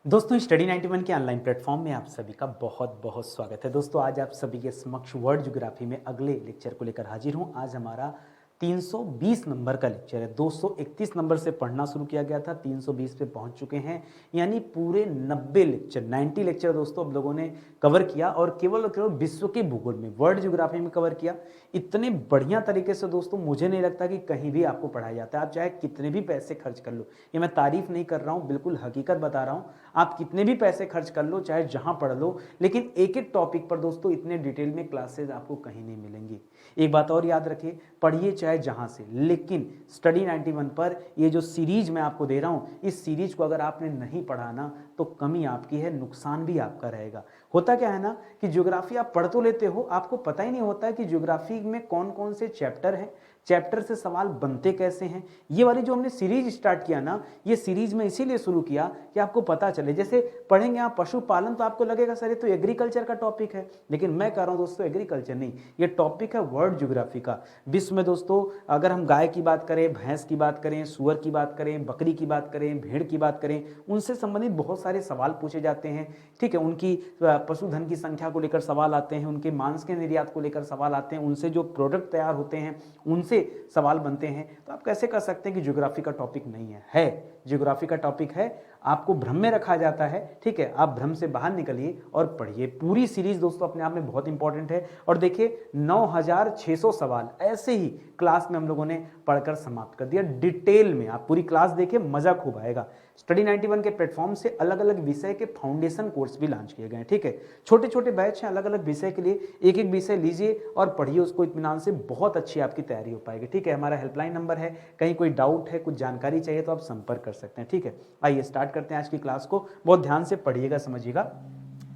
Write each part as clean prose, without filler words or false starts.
दोस्तों स्टडी 91 के online platform में आप सभी का बहुत बहुत स्वागत है। दोस्तों आज आप सभी के समक्ष वर्ल्ड ज्योग्राफी में अगले लेक्चर को लेकर हाजिर हूं। आज हमारा 320 नंबर का लेक्चर है। 231 नंबर से पढ़ना शुरू किया गया था, 320 पे पहुंच चुके हैं, यानी पूरे 90 लेक्चर 90 लेक्चर दोस्तों अब लोगों ने कवर किया और केवल केवल विश्व के भूगोल में वर्ल्ड ज्योग्राफी में कवर किया। इतने बढ़िया तरीके से दोस्तों मुझे नहीं लगता कि कहीं भी आपको पढ़ाया जाता है। आप चाहे कितने भी पैसे खर्च कर लो, ये मैं तारीफ नहीं कर रहा हूँ, बिल्कुल हकीकत बता रहा हूँ। आप कितने भी पैसे खर्च कर लो, चाहे जहां पढ़ लो, लेकिन एक एक टॉपिक पर दोस्तों इतने डिटेल में क्लासेस आपको कहीं नहीं मिलेंगी। एक बात और याद रखिए, पढ़िए चाहे जहां से, लेकिन स्टडी 91 पर ये जो सीरीज मैं आपको दे रहा हूं, इस सीरीज को अगर आपने नहीं पढ़ा ना तो कमी आपकी है, नुकसान भी आपका रहेगा। होता क्या है ना कि ज्योग्राफी आप पढ़ तो लेते हो, आपको पता ही नहीं होता है कि ज्योग्राफी में कौन कौन से चैप्टर हैं, चैप्टर से सवाल बनते कैसे हैं। ये वाली जो हमने सीरीज स्टार्ट किया ना, ये सीरीज में इसीलिए शुरू किया कि आपको पता चले। जैसे पढ़ेंगे आप पशुपालन तो आपको लगेगा सर ये तो एग्रीकल्चर का टॉपिक है, लेकिन मैं कह रहा हूं दोस्तों एग्रीकल्चर नहीं, ये टॉपिक है वर्ल्ड ज्योग्राफी का। विश्व में दोस्तों अगर हम गाय की बात करें, भैंस की बात करें, सुअर की बात करें, बकरी की बात करें, भेड़ की बात करें, उनसे संबंधित बहुत सारे सवाल पूछे जाते हैं। ठीक है, उनकी पशुधन की संख्या को लेकर सवाल आते हैं, उनके मांस के निर्यात को लेकर सवाल आते हैं, उनसे जो प्रोडक्ट तैयार होते हैं उनसे सवाल बनते हैं। तो आप कैसे कर सकते हैं कि ज्योग्राफी का टॉपिक नहीं है ज्योग्राफी का टॉपिक है। आपको भ्रम में रखा जाता है, ठीक है, आप भ्रम से बाहर निकलिए और पढ़िए। पूरी सीरीज दोस्तों अपने आप में बहुत इंपॉर्टेंट है। और देखिए 9600 सवाल ऐसे ही क्लास में हम लोगों ने पढ़कर समाप्त कर दिया डिटेल में। आप पूरी क्लास देखिए, मजा खूब आएगा। स्टडी 91 के प्लेटफॉर्म से अलग अलग विषय के फाउंडेशन कोर्स भी लॉन्च किए गए हैं। ठीक है, छोटे छोटे बैच हैं अलग अलग विषय के लिए, एक एक विषय लीजिए और पढ़िए उसको इत्मीनान से, बहुत अच्छी आपकी तैयारी हो पाएगी। ठीक है, हमारा हेल्पलाइन नंबर है, कहीं कोई डाउट है, कुछ जानकारी चाहिए तो आप संपर्क कर सकते हैं। ठीक है, आइए स्टार्ट करते हैं आज की क्लास को। बहुत ध्यान से पढ़िएगा, समझिएगा।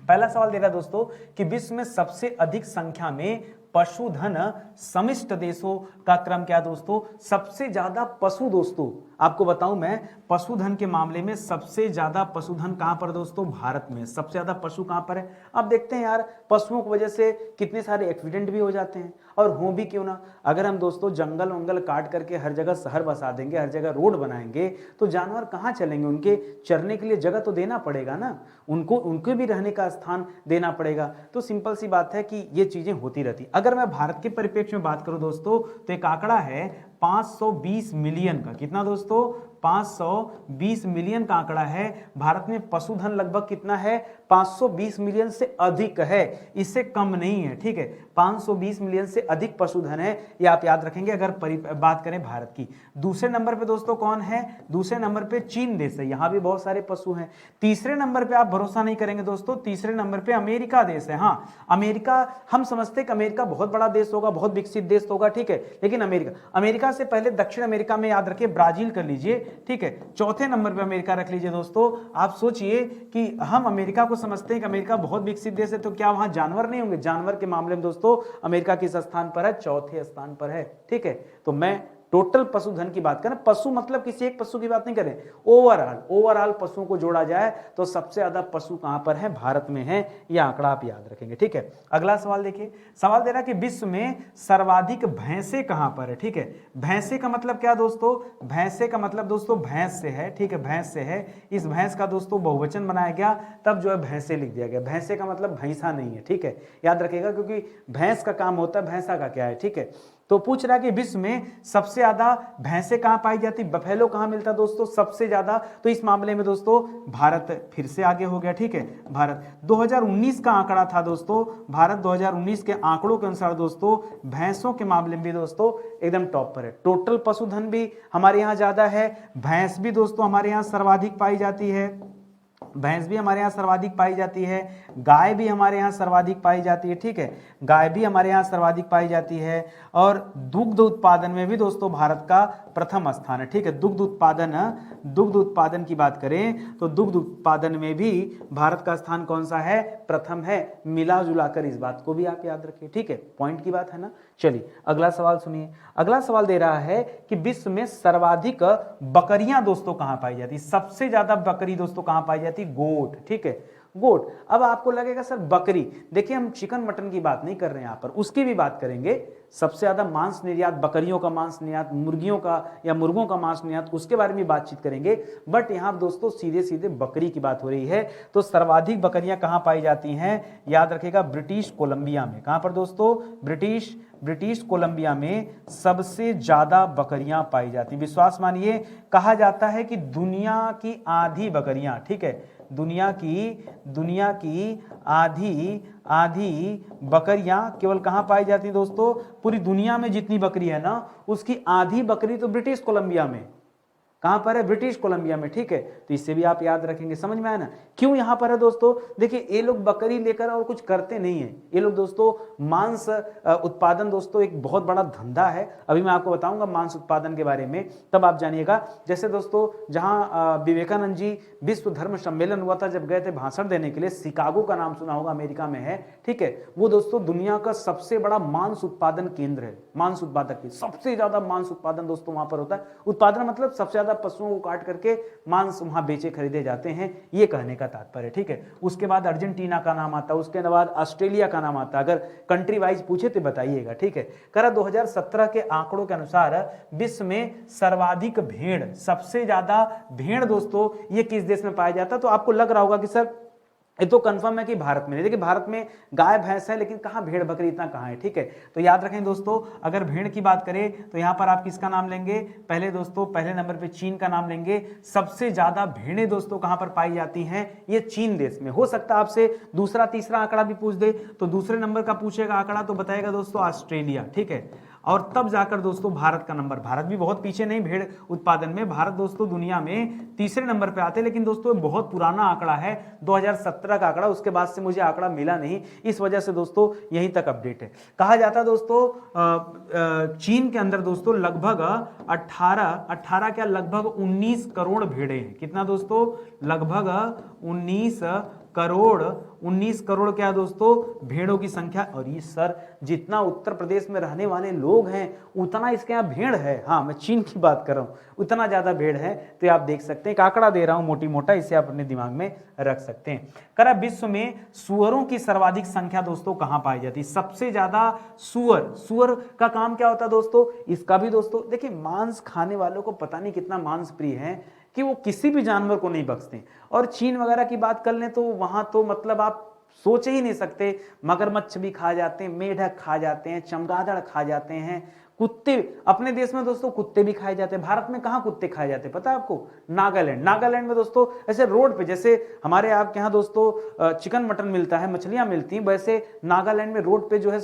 पहला सवाल दे रहा है दोस्तों कि विश्व में सबसे अधिक संख्या में पशुधन समिष्ट देशों का क्रम क्या दोस्तों? सबसे ज्यादा पशु दोस्तों आपको बताऊं मैं, पशुधन के मामले में सबसे ज्यादा पशुधन कहां पर दोस्तों? भारत में। सबसे ज्यादा पशु कहां पर है? अब देखते हैं यार, पशुओं की वजह से कितने सारे एक्सीडेंट भी हो जाते हैं, और हो भी क्यों ना। अगर हम दोस्तों जंगल वंगल काट करके हर जगह शहर बसा देंगे, हर जगह रोड बनाएंगे, तो जानवर कहां चलेंगे? उनके चरने के लिए जगह तो देना पड़ेगा ना, उनको भी रहने का स्थान देना पड़ेगा। तो सिंपल सी बात है कि ये चीजें होती रहती। अगर मैं भारत के परिप्रेक्ष्य में बात करूं दोस्तों, तो एक आंकड़ा है 520 मिलियन का। कितना दोस्तों? 520 मिलियन का आंकड़ा है। भारत में पशुधन लगभग कितना है? 520 मिलियन से अधिक है, इससे कम नहीं है। ठीक है, 520 मिलियन से अधिक पशुधन है, ये आप याद रखेंगे अगर बात करें भारत की। दूसरे नंबर पे दोस्तों कौन है? दूसरे नंबर पे चीन देश है, यहां भी बहुत सारे पशु हैं। तीसरे नंबर पे आप भरोसा नहीं करेंगे दोस्तों, तीसरे नंबर पे अमेरिका देश है। हाँ, अमेरिका, हम समझते हैं कि अमेरिका बहुत बड़ा देश होगा, बहुत विकसित देश होगा, ठीक है, लेकिन अमेरिका से पहले दक्षिण अमेरिका में याद रखिए ब्राजील कर लीजिए। ठीक है, चौथे नंबर पे अमेरिका रख लीजिए दोस्तों। आप सोचिए कि हम अमेरिका को समझते हैं कि अमेरिका बहुत विकसित देश है, तो क्या वहां जानवर नहीं होंगे? जानवर के मामले में दोस्तों अमेरिका किस स्थान पर है? चौथे स्थान पर है। ठीक है, तो मैं टोटल पशुधन की बात करें, पशु मतलब किसी एक पशु की बात नहीं करें, ओवरऑल पशुओं को जोड़ा जाए तो सबसे ज्यादा पशु कहां पर है? भारत में है। यह आंकड़ा आप याद रखेंगे। ठीक है, अगला सवाल देखिए। सवाल दे रहा है कि विश्व में सर्वाधिक भैंसे कहां पर है? ठीक है, भैंसे का मतलब क्या दोस्तों? भैंसे का मतलब दोस्तों भैंस से है। ठीक है, भैंस से है। इस भैंस का दोस्तों बहुवचन बनाया गया, तब जो है भैंसे लिख दिया गया। भैंसे का मतलब भैंसा नहीं है। ठीक है, याद रखिएगा, क्योंकि भैंस का काम होता है, भैंसा का क्या है? ठीक है, तो पूछ रहा है कि विश्व में सबसे ज्यादा भैंसे कहां पाई जाती? बफेलो कहां मिलता है दोस्तों सबसे ज्यादा? तो इस मामले में दोस्तों भारत फिर से आगे हो गया। ठीक है, भारत 2019 का आंकड़ा था दोस्तों, भारत 2019 के आंकड़ों के अनुसार दोस्तों भैंसों के मामले में भी दोस्तों एकदम टॉप पर है। टोटल पशुधन भी हमारे यहां ज्यादा है, भैंस भी दोस्तों हमारे यहां सर्वाधिक पाई जाती है, भैंस भी हमारे यहाँ सर्वाधिक पाई जाती है, गाय भी हमारे यहाँ सर्वाधिक पाई जाती है। ठीक है, गाय भी हमारे यहाँ सर्वाधिक पाई जाती है, और दुग्ध उत्पादन में भी दोस्तों भारत का प्रथम स्थान है। ठीक है, दुग्ध उत्पादन की बात करें तो दुग्ध उत्पादन में भी भारत का स्थान कौन सा है? प्रथम है। मिला जुला कर इस बात को भी आप याद रखिए। ठीक है, पॉइंट की बात है ना। चलिए अगला सवाल सुनिए। अगला सवाल दे रहा है कि विश्व में सर्वाधिक बकरियां दोस्तों कहां पाई जाती? सबसे ज्यादा बकरी दोस्तों कहां पाई जाती? गोट। ठीक है, गोट। अब आपको लगेगा सर बकरी, देखिए हम चिकन मटन की बात नहीं कर रहे हैं यहाँ पर, उसकी भी बात करेंगे। सबसे ज्यादा मांस निर्यात, बकरियों का मांस निर्यात, मुर्गियों का या मुर्गों का मांस निर्यात, उसके बारे में बातचीत करेंगे। बट यहाँ दोस्तों सीधे सीधे बकरी की बात हो रही है। तो सर्वाधिक बकरियां कहां पाई जाती हैं, याद रखेगा ब्रिटिश कोलंबिया में। कहां पर दोस्तों, ब्रिटिश कोलंबिया में सबसे ज्यादा बकरियां पाई जाती। विश्वास मानिए, कहा जाता है कि दुनिया की आधी बकरियां, ठीक है, दुनिया की आधी बकरियां केवल कहां पाई जाती हैं दोस्तों, पूरी दुनिया में जितनी बकरी है ना, उसकी आधी बकरी तो ब्रिटिश कोलंबिया में। कहां पर है, ब्रिटिश कोलंबिया में, ठीक है। तो इससे भी आप याद रखेंगे, समझ में आया ना क्यों यहां पर है दोस्तों। देखिए ये लोग बकरी लेकर और कुछ करते नहीं है, ये लोग दोस्तों मांस उत्पादन दोस्तों एक बहुत बड़ा धंधा है। अभी मैं आपको बताऊंगा मांस उत्पादन के बारे में, तब आप जानिएगा। जैसे दोस्तों जहां विवेकानंद जी विश्व धर्म सम्मेलन हुआ था, जब गए थे भाषण देने के लिए, शिकागो का नाम सुना होगा, अमेरिका में है, ठीक है। वो दोस्तों दुनिया का सबसे बड़ा मांस उत्पादन केंद्र है, मांस उत्पादक, सबसे ज्यादा मांस उत्पादन दोस्तों वहां पर होता है। उत्पादन मतलब सबसे ज्यादा पशुओं को काट करके मांस वहां बेचे खरीदे जाते हैं, ये कहने का तात्पर्य, ठीक है। उसके बाद अर्जेंटीना का नाम आता है, उसके बाद ऑस्ट्रेलिया का नाम आता है। अगर कंट्री वाइज पूछे तो बताइएगा, ठीक है। करा 2017 के आंकड़ों के अनुसार विश्व में सर्वाधिक भेड़, सबसे ज्यादा भेड़ दोस्तों ये किस देश में पाया जाता है। तो आपको लग रहा होगा कि सर ये तो कंफर्म है कि भारत में नहीं। देखिए भारत में गाय भैंस है, लेकिन कहां भेड़ बकरी इतना कहां है, ठीक है। तो याद रखें दोस्तों, अगर भेड़ की बात करें तो यहां पर आप किसका नाम लेंगे, पहले दोस्तों पहले नंबर पे चीन का नाम लेंगे। सबसे ज्यादा भेड़ें दोस्तों कहां पर पाई जाती हैं, ये चीन देश में। हो सकता है आपसे दूसरा तीसरा आंकड़ा भी पूछ दे, तो दूसरे नंबर का पूछेगा आंकड़ा तो बताएगा दोस्तों ऑस्ट्रेलिया, ठीक है। और तब जाकर दोस्तों भारत का नंबर, भारत भी बहुत पीछे नहीं भेड़ उत्पादन में, भारत दोस्तों दुनिया में तीसरे नंबर पे आते हैं। लेकिन दोस्तों बहुत पुराना आंकड़ा है, 2017 का आंकड़ा, उसके बाद से मुझे आंकड़ा मिला नहीं, इस वजह से दोस्तों यहीं तक अपडेट है। कहा जाता है दोस्तों चीन के अंदर दोस्तों लगभग 18 क्या लगभग 19 करोड़ भेड़े हैं। कितना दोस्तों, लगभग 19 करोड़ क्या दोस्तों भेड़ों की संख्या। और ये सर जितना उत्तर प्रदेश में रहने वाले लोग हैं उतना इसके यहाँ भेड़ है। हाँ मैं चीन की बात कर रहा हूँ, उतना ज्यादा भेड़ है। तो आप देख सकते हैं, एक आंकड़ा दे रहा हूं मोटी मोटा, इसे आप अपने दिमाग में रख सकते हैं। करा विश्व में सुअरों की सर्वाधिक संख्या दोस्तों कहां पाई जाती है, सबसे ज्यादा सुअर का काम क्या होता है दोस्तों, इसका भी दोस्तों देखिए मांस खाने वालों को पता नहीं कितना मांस प्रिय है कि वो किसी भी जानवर को नहीं बख्शते। और चीन वगैरह की बात कर लें तो वहां तो मतलब आप सोच ही नहीं सकते, मगरमच्छ भी खा जाते हैं, मेढक खा जाते हैं, चमगादड़ खा जाते हैं, कुत्ते। अपने देश में दोस्तों कुत्ते भी खाए जाते हैं। भारत में कहां कुत्ते खाए जाते हैं पता है आपको, नागालैंड में दोस्तों ऐसे रोड पे, जैसे हमारे आपके यहाँ दोस्तों चिकन मटन मिलता है, मछलियां मिलती हैं, वैसे नागालैंड में रोड पे जो है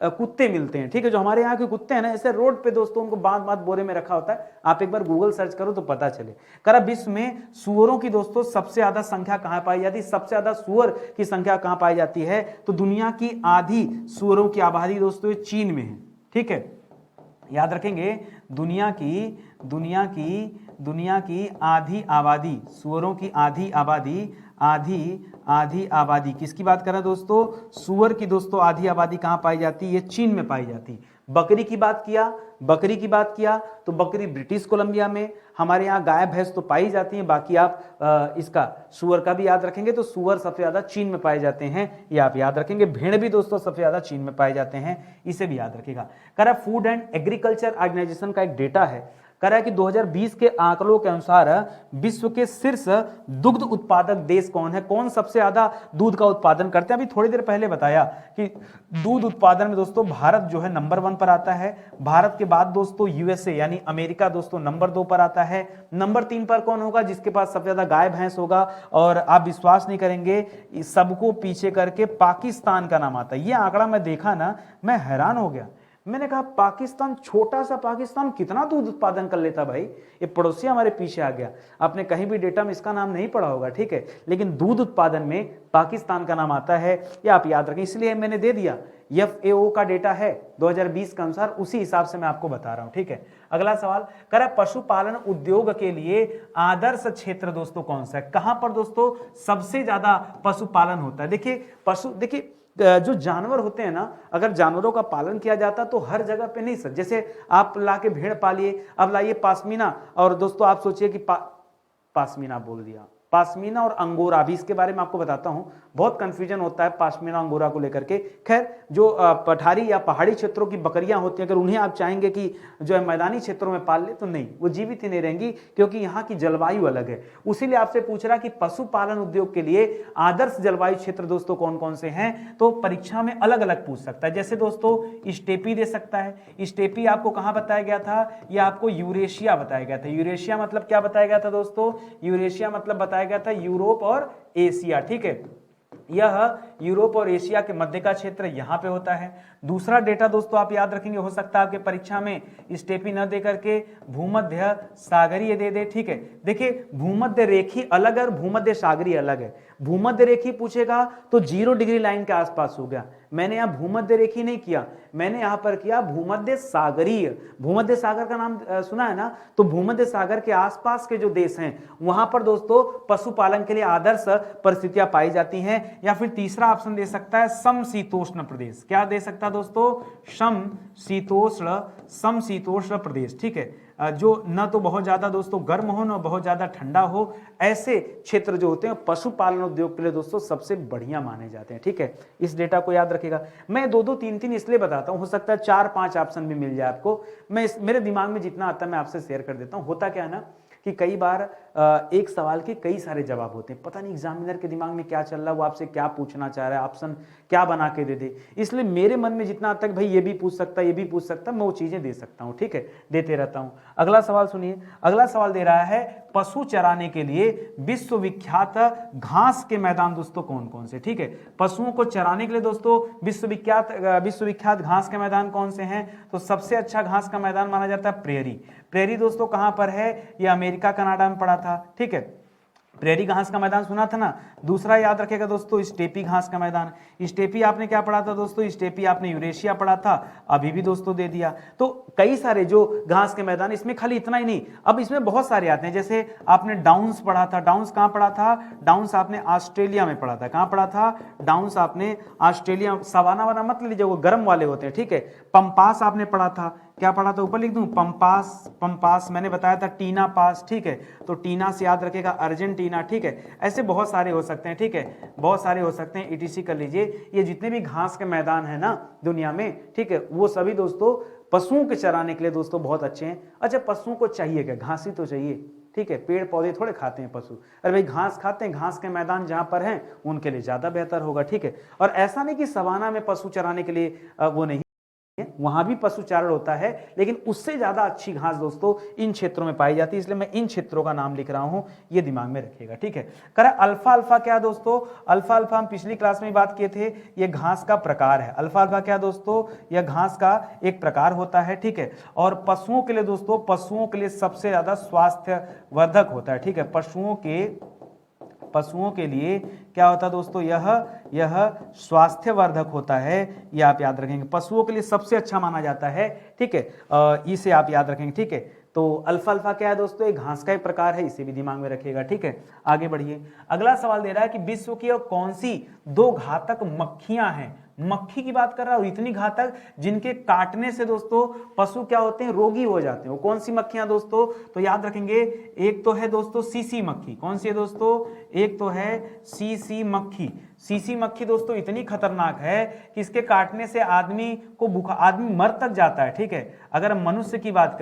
कुत्ते मिलते हैं, ठीक है। जो हमारे यहाँ के कुत्ते हैं ना, ऐसे रोड पे दोस्तों उनको बांध बोरे में रखा होता है। आप एक बार गूगल सर्च करो तो पता चले। करा विश्व में सुअरों की दोस्तों सबसे ज्यादा संख्या कहां पाई जाती है, सबसे ज्यादा सुअर की संख्या कहां पाई जाती है, तो दुनिया की आधी सुअरों की आबादी दोस्तों चीन में है, ठीक है। याद रखेंगे, दुनिया की आधी आबादी, सुअरों की आधी आबादी किसकी बात कर रहे हैं दोस्तों, सुअर की दोस्तों आधी आबादी कहां पाई जाती है, ये चीन में पाई जाती। बकरी की बात किया तो बकरी ब्रिटिश कोलंबिया में। हमारे यहाँ गाय भैंस तो पाई जाती हैं, बाकी आप इसका सुअर का भी याद रखेंगे तो सुअर सबसे ज्यादा चीन में पाए जाते हैं, ये आप याद रखेंगे। भेड़ भी दोस्तों सबसे ज्यादा चीन में पाए जाते हैं, इसे भी याद रखिएगा। करा फूड एंड एग्रीकल्चर ऑर्गेनाइजेशन का एक डेटा है, कह रहा है कि 2020 के आंकड़ों के अनुसार विश्व के शीर्ष दुग्ध उत्पादक देश कौन है, कौन सबसे ज्यादा दूध का उत्पादन करते हैं। अभी थोड़ी देर पहले बताया कि दूध उत्पादन में दोस्तों भारत जो है नंबर 1 पर आता है। भारत के बाद दोस्तों यूएसए यानी अमेरिका दोस्तों नंबर 2 पर आता है। नंबर 3 पर कौन होगा, जिसके पास सबसे ज्यादा गाय भैंस होगा। और आप विश्वास नहीं करेंगे, सबको पीछे करके पाकिस्तान का नाम आता है। ये आंकड़ा मैं देखा ना, मैं हैरान हो गया। मैंने कहा पाकिस्तान, छोटा सा पाकिस्तान कितना दूध उत्पादन कर लेता भाई, ये पड़ोसी हमारे पीछे आ गया। आपने कहीं भी डेटा में इसका नाम नहीं पढ़ा होगा, ठीक है, लेकिन दूध उत्पादन में पाकिस्तान का नाम आता है, ये आप याद रखें, इसलिए मैंने दे दिया। FAO का डेटा है 2020 के अनुसार, उसी हिसाब से मैं आपको बता रहा हूं, ठीक है। अगला सवाल करा पशुपालन उद्योग के लिए आदर्श क्षेत्र दोस्तों कौन सा है, कहां पर दोस्तों सबसे ज्यादा पशुपालन होता है। देखिए जो जानवर होते हैं ना, अगर जानवरों का पालन किया जाता तो हर जगह पे नहीं सर, जैसे आप लाके भेड़ पालिए, अब लाइए पाशमीना, और दोस्तों आप सोचिए कि पाशमीना बोल दिया, पाशमीना और अंगोरा, अभी इसके बारे में आपको बताता हूं, बहुत कंफ्यूजन होता है पाशमीना अंगोरा को लेकर के। खैर, जो पठारी या पहाड़ी क्षेत्रों की बकरियां होती हैं, अगर उन्हें आप चाहेंगे कि जो है मैदानी क्षेत्रों में पाल ले, तो नहीं, वो जीवित ही नहीं रहेंगी, क्योंकि यहाँ की जलवायु अलग है। उसीलिए आपसे पूछ रहा कि पशुपालन उद्योग के लिए आदर्श जलवायु क्षेत्र दोस्तों कौन कौन से हैं, तो परीक्षा में अलग अलग पूछ सकता है। जैसे दोस्तों स्टेपी दे सकता है। स्टेपी आपको कहां बताया गया था, यह आपको यूरेशिया बताया गया था। यूरेशिया मतलब क्या बताया गया था दोस्तों, यूरेशिया मतलब बताया गया था यूरोप और एशिया, ठीक है। यह यूरोप और एशिया के मध्य का क्षेत्र यहां पे होता है। दूसरा डेटा दोस्तों आप याद रखेंगे, हो सकता है आपके परीक्षा में स्टेपी न दे करके भूमध्य सागरीय दे दे, ठीक है। देखिए, भूमध्य रेखी अलग है और भूमध्य सागरीय अलग है। भूमध्य रेखी पूछेगा तो 0 डिग्री लाइन के आसपास हो गया। मैंने यहां भूमध्य रेखी नहीं किया, मैंने यहां पर किया भूमध्य सागरीय। भूमध्य सागर का नाम सुना है ना, तो भूमध्य सागर के आसपास के जो देश हैं वहां पर दोस्तों पशुपालन के लिए आदर्श परिस्थितियां पाई जाती हैं। या फिर तीसरा ऑप्शन दे सकता है समशीतोष्ण प्रदेश। क्या दे सकता है दोस्तों, समशीतोष्ण प्रदेश, ठीक है। जो न तो बहुत ज्यादा दोस्तों गर्म हो न बहुत ज्यादा ठंडा हो, ऐसे क्षेत्र जो होते हैं पशुपालन उद्योग के लिए दोस्तों सबसे बढ़िया माने जाते हैं, ठीक है। इस डेटा को याद रखिएगा। मैं 2-2 3-3 इसलिए बताता हूं, हो सकता है 4-5 ऑप्शन भी मिल जाए आपको। मेरे दिमाग में जितना आता है मैं आपसे शेयर कर देता हूं। होता क्या है ना कि कई बार एक सवाल के कई सारे जवाब होते हैं, पता नहीं एग्जामिनर के दिमाग में क्या चल रहा है, वो आपसे क्या पूछना चाह रहा है, ऑप्शन क्या बना के दे दे। इसलिए मेरे मन में जितना आता है भाई ये भी पूछ सकता है, ये भी पूछ सकता है, मैं वो चीजें दे सकता हूं, ठीक है, देते रहता हूं। अगला सवाल सुनिए। अगला सवाल दे रहा है पशु चराने के लिए विश्वविख्यात घास के मैदान दोस्तों कौन कौन से, ठीक है। पशुओं को चराने के लिए दोस्तों विश्वविख्यात घास के मैदान कौन से हैं, तो सबसे अच्छा घास का मैदान माना जाता है प्रेरी। प्रेरी दोस्तों कहां पर है, ये अमेरिका कनाडा में पड़ा था, ठीक है। प्रेरी घास का मैदान सुना था ना। दूसरा याद रखेगा दोस्तों स्टेपी घास का मैदान। स्टेपी आपने क्या पढ़ा था दोस्तों, स्टेपी आपने यूरेशिया पढ़ा था, अभी भी दोस्तों दे दिया। तो कई सारे जो घास के मैदान, इसमें खाली इतना ही नहीं, अब इसमें बहुत सारे आते हैं। जैसे आपने डाउन्स पढ़ा था, डाउन्स कहां पढ़ा था, डाउन्स आपने ऑस्ट्रेलिया में पढ़ा था। कहां पढ़ा था, डाउन्स आपने ऑस्ट्रेलिया, सवाना वाना मत लीजिए, वो गर्म वाले होते हैं, ठीक है। पंपास आपने पढ़ा था, क्या पढ़ा था, ऊपर लिख दूं, पंपास मैंने बताया था, टीना पास, ठीक है। तो टीना से याद रखेगा अर्जेंटीना, ठीक है। ऐसे बहुत सारे हो सकते हैं, ठीक है, बहुत सारे हो सकते हैं, ईटीसी कर लीजिए। ये जितने भी घास के मैदान है ना दुनिया में, ठीक है, वो सभी दोस्तों पशुओं के चराने के लिए दोस्तों बहुत अच्छे हैं। अच्छा, पशुओं को चाहिए क्या, घास ही तो चाहिए, ठीक है, पेड़ पौधे थोड़े खाते हैं पशु। अरे भाई घास खाते हैं, घास के मैदान जहां पर हैं उनके लिए ज्यादा बेहतर होगा, ठीक है। और ऐसा नहीं कि सवाना में पशु चराने के लिए वो नहीं, वहां भी पशुचारण होता है, लेकिन उससे ज्यादा अच्छी घास दोस्तों इन क्षेत्रों में पाई जाती है, इसलिए मैं इन क्षेत्रों का नाम लिख रहा हूं, ये दिमाग में रखिएगा, ठीक है। कह रहा अल्फा अल्फा क्या दोस्तों, अल्फा अल्फा हम पिछली क्लास में बात किए थे, ये घास का प्रकार है। अल्फा अल्फा क्या दोस्तों, यह घास का एक प्रकार होता है, ठीक है। और पशुओं के लिए दोस्तों, पशुओं के लिए सबसे ज्यादा स्वास्थ्यवर्धक होता है, ठीक है। पशुओं के लिए क्या होता है दोस्तों, यह स्वास्थ्यवर्धक होता है, ये आप याद रखेंगे। पशुओं के लिए सबसे अच्छा माना जाता है, ठीक है, इसे आप याद रखेंगे, ठीक है। तो अल्फा अल्फा क्या है दोस्तों, एक घास का एक प्रकार है, इसे भी दिमाग में रखिएगा, ठीक है। आगे बढ़िए। अगला सवाल दे रहा है कि विश्व की कौन सी 2 घातक मक्खियां हैं। मक्खी की बात कर रहा है, और इतनी घातक जिनके काटने से दोस्तों पशु क्या होते हैं, रोगी हो जाते हैं। वो कौन सी मक्खियां दोस्तों, तो याद रखेंगे, एक तो है दोस्तों सीसी मक्खी। कौन सी है दोस्तों, एक तो है सीसी मक्खी। सीसी मक्खी दोस्तों इतनी खतरनाक है कि इसके काटने से आदमी मर तक जाता है, ठीक है। अगर हम मनुष्य की बात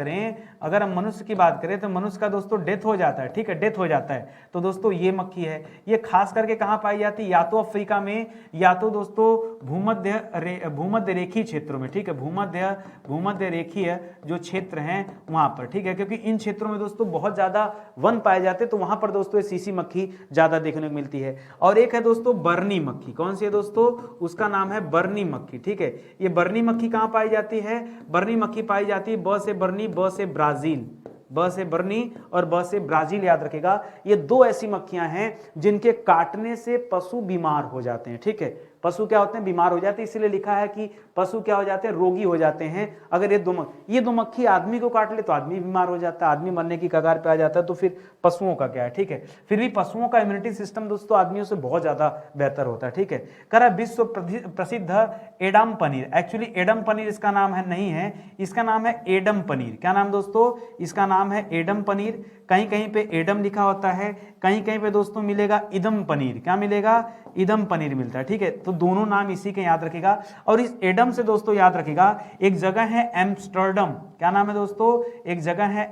करें तो मनुष्य का दोस्तों डेथ हो जाता है, ठीक है, डेथ हो जाता है। तो दोस्तों ये मक्खी है, ये खास करके कहां पाई जाती है, या तो अफ्रीका में, या तो दोस्तों भूमध्य रेखीय क्षेत्रों में, ठीक है, भूमध्य रेखीय जो क्षेत्र हैं वहां पर, ठीक है। क्योंकि इन क्षेत्रों में दोस्तों बहुत ज्यादा वन पाए जाते हैं, तो वहां पर दोस्तों सीसी मक्खी ज्यादा देखने को मिलती है। और एक है दोस्तों बर्नी मक्खी। कौन सी है दोस्तों, उसका नाम है बर्नी मक्खी, ठीक है। ये बर्नी मक्खी कहां पाई जाती है, बर्नी मक्खी पाई जाती है ब से बर्नी, ब से ब्राजील, ब से बर्नी और ब से ब्राजील, याद रखेगा। ये 2 ऐसी मक्खियां हैं जिनके काटने से पशु बीमार हो जाते हैं, ठीक है। पशु क्या होते हैं, बीमार हो जाते हैं, इसीलिए लिखा है कि पशु क्या हो जाते हैं, रोगी हो जाते हैं। अगर ये दो मक्खी आदमी को काट ले तो आदमी बीमार हो जाता है, आदमी मरने की कगार पे आ जाता है। तो फिर पशुओं का क्या है, ठीक है। फिर भी पशुओं का इम्यूनिटी सिस्टम दोस्तों आदमियों से बहुत ज्यादा बेहतर होता है, ठीक है। कह रहा विश्व प्रसिद्ध Adam paneer, actually Adam paneer इसका नाम है, नहीं है, इसका नाम है एडम पनीर। क्या नाम दोस्तों, इसका नाम है एडम पनीर। कहीं कहीं पे एडम लिखा होता है, कहीं कहीं पे दोस्तों मिलेगा इदम पनीर। क्या मिलेगा? इदम पनीर मिलता है, ठीक है। तो दोनों नाम इसी के याद रखेगा। और इस एडम से दोस्तों याद रखेगा एक जगह है एम्स्टर्डम। क्या नाम है दोस्तों? एक जगह है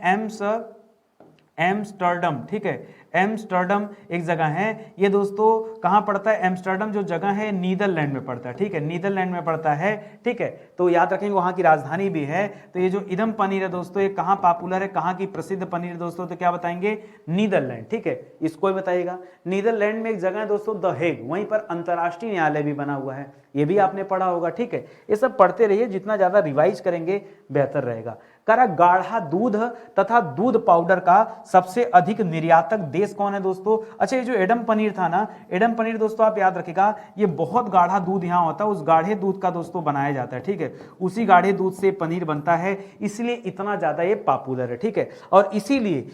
एम्स्टर्डम, ठीक है। एम्स्टर्डम एक जगह है, ये दोस्तों कहां पड़ता है? एम्स्टर्डम जो जगह है नीदरलैंड में पड़ता है, ठीक है, नीदरलैंड में पड़ता है, ठीक है। तो याद रखेंगे वहां की राजधानी भी है। तो ये जो इदम पनीर है दोस्तों, ये कहां पॉपुलर है, कहां की प्रसिद्ध पनीर दोस्तों? तो क्या बताएंगे? नीदरलैंड, ठीक है। इसको भी बताइएगा। नीदरलैंड में एक जगह है दोस्तों द हेग, वहीं पर अंतरराष्ट्रीय न्यायालय भी बना हुआ है, ये भी आपने पढ़ा होगा, ठीक है। ये सब पढ़ते रहिए, जितना ज्यादा रिवाइज करेंगे बेहतर रहेगा। करा गाढ़ा दूध तथा दूध पाउडर का सबसे अधिक निर्यातक देश कौन है दोस्तों? अच्छा, ये जो एडम पनीर था ना, एडम पनीर दोस्तों आप याद रखिएगा, ये बहुत गाढ़ा दूध यहाँ होता है, उस गाढ़े दूध का दोस्तों बनाया जाता है, ठीक है। उसी गाढ़े दूध से पनीर बनता है, इसलिए इतना ज्यादा ये पॉपुलर है, ठीक है। और इसीलिए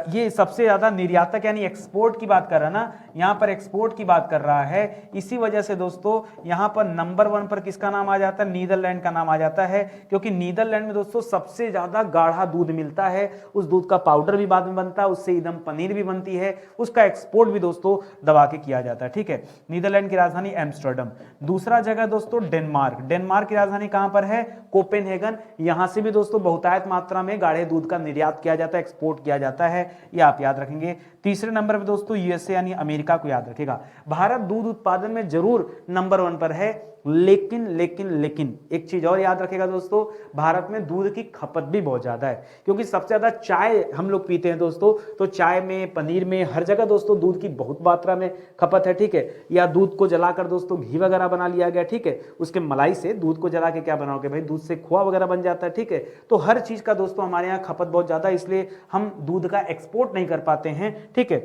ये सबसे ज्यादा निर्यातक यानी एक्सपोर्ट की बात कर रहा है ना, यहाँ पर एक्सपोर्ट की बात कर रहा है। इसी वजह से दोस्तों यहाँ पर नंबर 1 पर किसका नाम आ जाता है? नीदरलैंड का नाम आ जाता है, क्योंकि नीदरलैंड में दोस्तों सबसे ज्यादा गाढ़ा दूध मिलता है। उस दूध का पाउडर भी बाद में बनता है, उससे एकदम पनीर भी बनती है, उसका एक्सपोर्ट भी दोस्तों दबा के किया जाता है, ठीक है। नीदरलैंड की राजधानी एम्स्टर्डम। दूसरा जगह दोस्तों डेनमार्क। डेनमार्क की राजधानी कहां पर है? कोपेनहेगन। यहां से भी दोस्तों बहुतायत मात्रा में गाढ़े दूध का निर्यात किया जाता है, एक्सपोर्ट किया जाता है, ये आप याद रखेंगे। तीसरे नंबर पर दोस्तों यूएसए यानी अमेरिका को याद रखेगा। भारत दूध उत्पादन में जरूर नंबर 1 पर है, लेकिन एक चीज और याद रखेगा दोस्तों, भारत में दूध की खपत भी बहुत ज्यादा है, क्योंकि सबसे ज्यादा चाय हम लोग पीते हैं दोस्तों। तो चाय में, पनीर में, हर जगह दोस्तों दूध की बहुत मात्रा में खपत है, ठीक है। या दूध को जलाकर दोस्तों घी वगैरह बना लिया गया, ठीक है। उसके मलाई से दूध को जला के क्या बनाओगे भाई? दूध से खोआ वगैरह बन जाता है, ठीक है। तो हर चीज का दोस्तों हमारे यहाँ खपत बहुत ज्यादा है, इसलिए हम दूध का एक्सपोर्ट नहीं कर पाते हैं, ठीक है,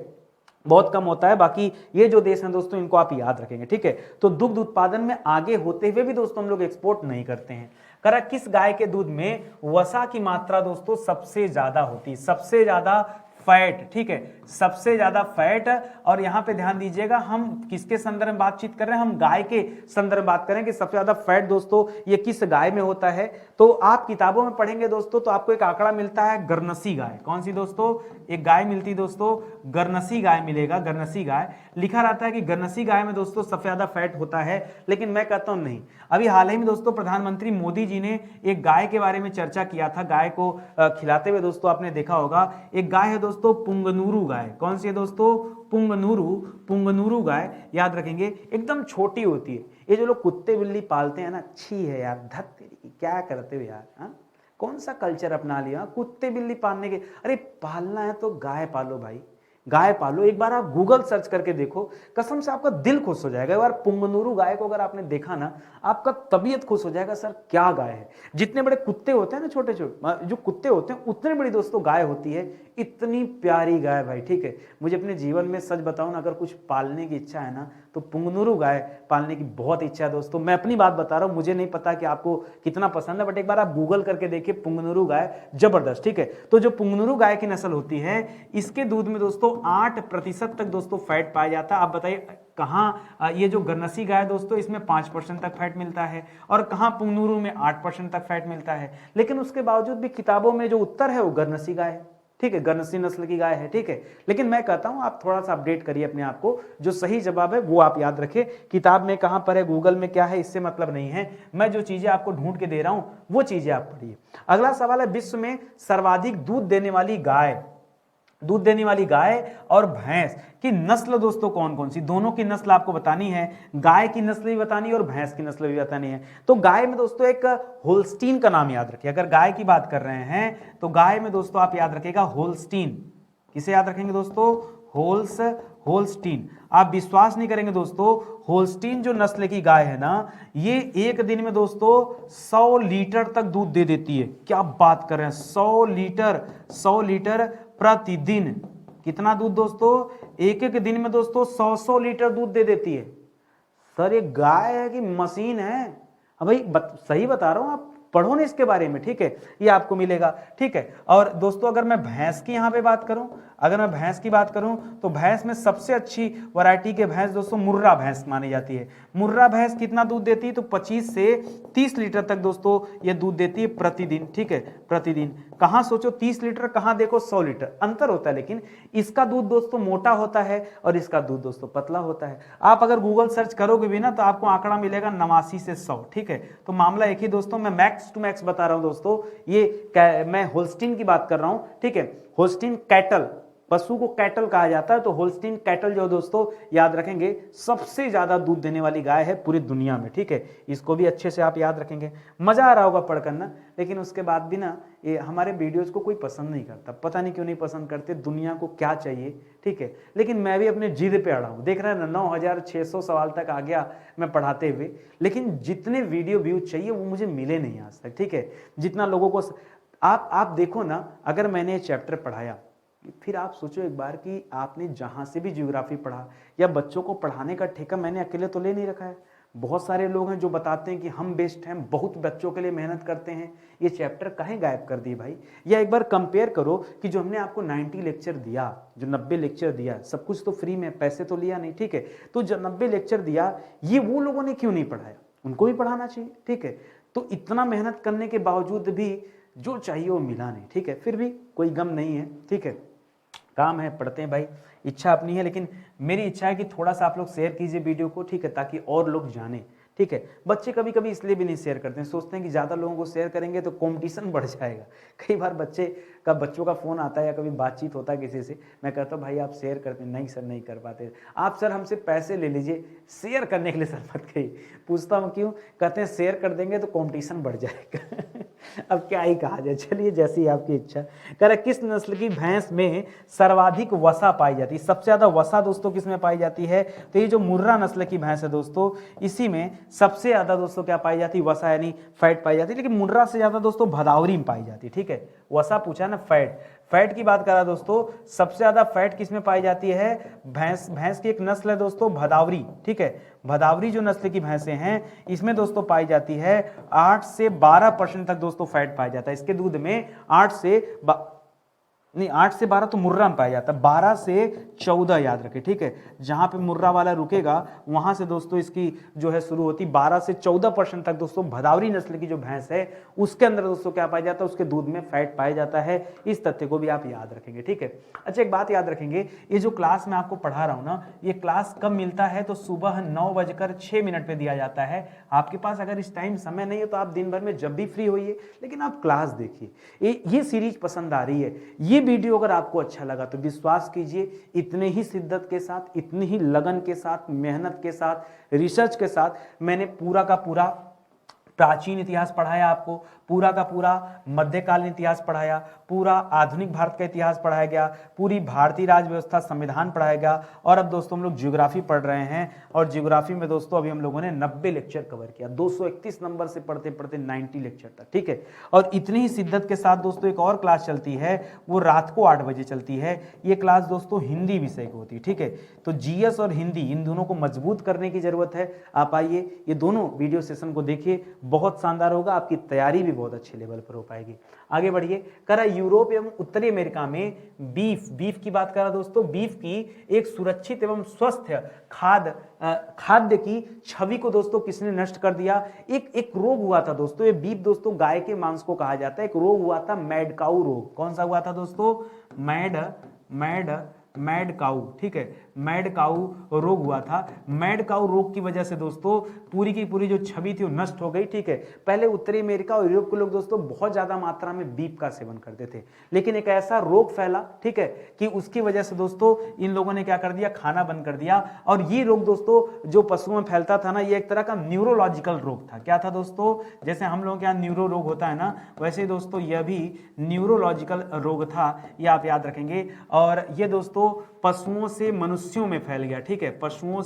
बहुत कम होता है। बाकी ये जो देश हैं दोस्तों, इनको आप याद रखेंगे, ठीक है। तो दुग्ध उत्पादन में आगे होते हुए भी दोस्तों हम लोग एक्सपोर्ट नहीं करते हैं। करा किस गाय के दूध में वसा की मात्रा दोस्तों सबसे ज्यादा होती है? सबसे ज्यादा फैट, ठीक है, सबसे ज्यादा फैट। और यहां पे ध्यान दीजिएगा, हम किसके संदर्भ में बातचीत कर रहे हैं? हम गाय के संदर्भ में बात करें कि सबसे ज्यादा फैट दोस्तों ये किस गाय में होता है। तो आप किताबों में पढ़ेंगे दोस्तों, तो आपको एक आंकड़ा मिलता है गरनसी गाय। कौन सी दोस्तों? एक गाय मिलती दोस्तों, गरनसी गाय मिलेगा, गरनसी गाय लिखा रहता है कि गरनसी गाय में दोस्तों सबसे ज्यादा फैट होता है। लेकिन मैं कहता हूं नहीं। अभी हाल ही में दोस्तों प्रधानमंत्री मोदी जी ने एक गाय के बारे में चर्चा किया था, गाय को खिलाते हुए दोस्तों आपने देखा होगा। एक गाय है दोस्तों पुंगनूरू गाय। कौन सी है दोस्तों? पुंगनूरू गाय, याद रखेंगे। एकदम छोटी होती है। ये जो लोग कुत्ते बिल्ली पालते हैं ना, अच्छी है यार, धत तेरी की, क्या करते हो यार, हाँ? कौन सा कल्चर अपना लिया कुत्ते बिल्ली पालने के? अरे पालना है तो गाय पालो भाई, गाय पालो। एक बार आप गूगल सर्च करके देखो, कसम से आपका दिल खुश हो जाएगा। एक बार पुंगनूरू गाय को अगर आपने देखा ना, आपका तबीयत खुश हो जाएगा, सर क्या गाय है। जितने बड़े कुत्ते होते हैं ना, छोटे छोटे जो कुत्ते होते हैं, उतने बड़ी दोस्तों गाय होती है। इतनी प्यारी गाय भाई, ठीक है। मुझे अपने जीवन में सच बताऊं ना, अगर कुछ पालने की इच्छा है ना, तो पुंगनूरू गाय पालने की बहुत इच्छा है दोस्तों। मैं अपनी बात बता रहा हूं, मुझे नहीं पता कि आपको कितना पसंद है, बट एक बार आप गूगल करके देखिए, पुंगनूरू गाय जबरदस्त, ठीक है। तो जो पुंगनूरू गाय की नस्ल होती है, इसके दूध में दोस्तों 8% तक दोस्तों फैट पाया जाता है। आप बताइए कहाँ ये जो गरनसी गाय दोस्तों, इसमें 5% तक फैट मिलता है, और कहाँ पुंगनूरू में 8% तक फैट मिलता है। लेकिन उसके बावजूद भी किताबों में जो उत्तर है वो गरनसी गाय है, ठीक है, गरनसी नस्ल की गाय है, ठीक है। लेकिन मैं कहता हूं आप थोड़ा सा अपडेट करिए अपने आप को, जो सही जवाब है वो आप याद रखें। किताब में कहां पर है, गूगल में क्या है, इससे मतलब नहीं है। मैं जो चीजें आपको ढूंढ के दे रहा हूं वो चीजें आप पढ़िए। अगला सवाल है, विश्व में सर्वाधिक दूध देने वाली गाय और भैंस की नस्ल दोस्तों कौन कौन सी? दोनों की नस्ल आपको बतानी है, गाय की नस्ल भी बतानी है और भैंस की नस्ल भी बतानी है। तो गाय में दोस्तों एक होल्स्टीन का नाम याद रखिए। अगर गाय की बात कर रहे हैं तो गाय में दोस्तों आप याद रखिएगा होल्स्टीन। किसे याद रखेंगे दोस्तों? होल्स्टीन। आप विश्वास नहीं करेंगे दोस्तों, होल्स्टीन जो नस्ल की गाय है ना, ये एक दिन में दोस्तों 100 लीटर तक दूध दे देती है। क्या बात कर रहे हैं, 100 लीटर प्रतिदिन। कितना दूध दोस्तों? एक एक दिन में दोस्तों 100 लीटर दूध दे देती है। सर ये गाय है कि मशीन है? हाँ भाई सही बता रहा हूं, आप पढ़ो ना इसके बारे में, ठीक है, ये आपको मिलेगा, ठीक है। और दोस्तों अगर मैं भैंस की यहाँ पे बात करूं, तो भैंस में सबसे अच्छी वैरायटी के भैंस दोस्तों मुर्रा भैंस मानी जाती है। मुर्रा भैंस कितना दूध देती है? तो 25 से 30 लीटर तक दोस्तों ये दूध देती है प्रतिदिन, ठीक है। प्रतिदिन। कहाँ सोचो 30 लीटर, कहाँ देखो 100 लीटर, अंतर होता है। लेकिन इसका दूध दोस्तों मोटा होता है और इसका दूध दोस्तों पतला होता है। आप अगर गूगल सर्च करोगे भी ना तो आपको आंकड़ा मिलेगा 89 से 100, ठीक है। तो मामला एक ही दोस्तों, मैं मैक्स टू मैक्स बता रहा हूं दोस्तों। ये मैं होल्स्टीन की बात कर रहा हूं, ठीक है। होल्स्टीन कैटल, पशु को कैटल कहा जाता है, तो होल्स्टीन कैटल जो दोस्तों याद रखेंगे सबसे ज्यादा दूध देने वाली गाय है पूरी दुनिया में, ठीक है। इसको भी अच्छे से आप याद रखेंगे। मजा आ रहा होगा पढ़कर ना, लेकिन उसके बाद भी ना ये हमारे वीडियोज को कोई पसंद नहीं करता, पता नहीं क्यों नहीं पसंद करते, दुनिया को क्या चाहिए, ठीक है। लेकिन मैं भी अपने जिद पे अड़ा हूं, देख रहे हैं ना 9600 सवाल तक आ गया मैं पढ़ाते हुए, लेकिन जितने वीडियो व्यूज चाहिए वो मुझे मिले नहीं आज तक, ठीक है। जितना लोगों को आप देखो ना, अगर मैंने ये चैप्टर पढ़ाया, फिर आप सोचो एक बार कि आपने जहां से भी ज्योग्राफी पढ़ा या बच्चों को पढ़ाने का ठेका मैंने अकेले तो ले नहीं रखा है। बहुत सारे लोग हैं जो बताते हैं कि हम बेस्ट हैं, बहुत बच्चों के लिए मेहनत करते हैं, ये चैप्टर काहे गायब कर दिए भाई। या एक बार कंपेयर करो कि जो हमने आपको 90 लेक्चर दिया, जो 90 लेक्चर दिया, सब कुछ तो फ्री में, पैसे तो लिया नहीं, ठीक है। तो जो 90 लेक्चर दिया ये वो लोगों ने क्यों नहीं पढ़ाया, उनको भी पढ़ाना चाहिए, ठीक है। तो इतना मेहनत करने के बावजूद भी जो चाहिए वो मिला नहीं, ठीक है। फिर भी कोई गम नहीं है, ठीक है। काम है, पढ़ते हैं भाई, इच्छा अपनी है। लेकिन मेरी इच्छा है कि थोड़ा सा आप लोग शेयर कीजिए वीडियो को, ठीक है, ताकि और लोग जाने, ठीक है। बच्चे कभी कभी इसलिए भी नहीं शेयर करते हैं, सोचते हैं कि ज़्यादा लोगों को शेयर करेंगे तो कंपटीशन बढ़ जाएगा। कई बार बच्चों का फ़ोन आता है या कभी बातचीत होता है किसी से, मैं कहता हूँ भाई आप शेयर करते, नहीं सर नहीं कर पाते। आप सर हमसे पैसे ले लीजिए, शेयर करने के लिए सर मत कहिए। पूछता हूँ क्यों, कहते हैं शेयर कर देंगे तो कंपटीशन बढ़ जाएगा। अब क्या ही कहा जाए, चलिए जैसी आपकी इच्छा। कह रहे किस नस्ल की भैंस में सर्वाधिक वसा पाई जाती है। सबसे ज्यादा वसा दोस्तों किस में पाई जाती है, तो ये जो मुर्रा नस्ल की भैंस है दोस्तों, इसी में सबसे ज्यादा दोस्तों क्या पाई जाती है, वसा यानी फैट पाई जाती है। लेकिन मुर्रा से ज्यादा दोस्तों भदावरी में पाई जाती है, ठीक है। वसा पूछा ना, फैट की बात करा दोस्तों, सबसे ज्यादा फैट किस में पाई जाती है, भैंस की एक नस्ल है दोस्तों भदावरी, ठीक है। भदावरी जो नस्ल की भैंसें हैं इसमें दोस्तों पाई जाती है 8 से 12% तक दोस्तों फैट पाया जाता है इसके दूध में। 8 से 12 तो मुर्रा में पाया जाता है, 12 से 14 याद रखें, ठीक है। जहां पे मुर्रा वाला रुकेगा वहां से दोस्तों इसकी जो है शुरू होती, 12 से 14% तक दोस्तों भदावरी नस्ल की जो भैंस है उसके अंदर दोस्तों क्या पाया जाता है, उसके दूध में फैट पाया जाता है। इस तथ्य को भी आप याद रखेंगे, ठीक है। अच्छा एक बात याद रखेंगे, ये जो क्लास मैं आपको पढ़ा रहा हूं ना, ये क्लास कब मिलता है, तो सुबह 9:06 पे दिया जाता है। आपके पास अगर इस टाइम समय नहीं है तो आप दिन भर में जब भी फ्री होइए, लेकिन आप क्लास देखिए। ये सीरीज पसंद आ रही है, ये वीडियो अगर आपको अच्छा लगा तो विश्वास कीजिए इतने ही शिद्दत के साथ, इतनी ही लगन के साथ, मेहनत के साथ, रिसर्च के साथ मैंने पूरा का पूरा प्राचीन इतिहास पढ़ाया आपको, पूरा का पूरा मध्यकालीन इतिहास पढ़ाया, पूरा आधुनिक भारत का इतिहास पढ़ाया गया, पूरी भारतीय राज व्यवस्था संविधान पढ़ाया गया। और अब दोस्तों हम लोग ज्योग्राफी पढ़ रहे हैं, और ज्योग्राफी में दोस्तों अभी हम लोगों ने 90 लेक्चर कवर किया, 231 नंबर से पढ़ते पढ़ते 90 लेक्चर तक, ठीक है। और इतनी ही शिद्दत के साथ दोस्तों एक और क्लास चलती है, वो रात को 8 बजे चलती है। ये क्लास दोस्तों हिंदी विषय की होती है, ठीक है। तो जीएस और हिंदी इन दोनों को मजबूत करने की जरूरत है। आप आइए, ये दोनों वीडियो सेशन को देखिए, बहुत शानदार होगा, आपकी तैयारी भी बहुत अच्छे लेवल पर हो पाएगी। आगे बढ़िए, करा यूरोप एवं उत्तरी अमेरिका में बीफ की बात करा दोस्तों, बीफ की एक सुरक्षित एवं स्वस्थ खाद्य की छवि को दोस्तों किसने नष्ट कर दिया। एक रोग हुआ था दोस्तों, ये बीफ दोस्तों गाय के मांस को कहा जाता है। एक रोग हुआ था मैड काऊ रोग। कौन सा हुआ था दोस्तों, मैड काऊ, ठीक है। मैड काऊ रोग हुआ था। मैड काऊ रोग की वजह से दोस्तों पूरी की पूरी जो छवि थी वो नष्ट हो गई, ठीक है। पहले उत्तरी अमेरिका और यूरोप के लोग दोस्तों बहुत ज्यादा मात्रा में बीफ का सेवन करते थे, लेकिन एक ऐसा रोग फैला, ठीक है, कि उसकी वजह से दोस्तों इन लोगों ने क्या कर दिया, खाना बंद कर दिया। और ये रोग दोस्तों जो पशुओं में फैलता था ना, ये एक तरह का न्यूरोलॉजिकल रोग था। क्या था दोस्तों, जैसे हम लोगों के यहाँ न्यूरो रोग होता है ना, वैसे दोस्तों यह भी न्यूरोलॉजिकल रोग था, ये आप याद रखेंगे। और ये दोस्तों पशुओं से मनुष्यों में फैल गया, ठीक है। पशुओं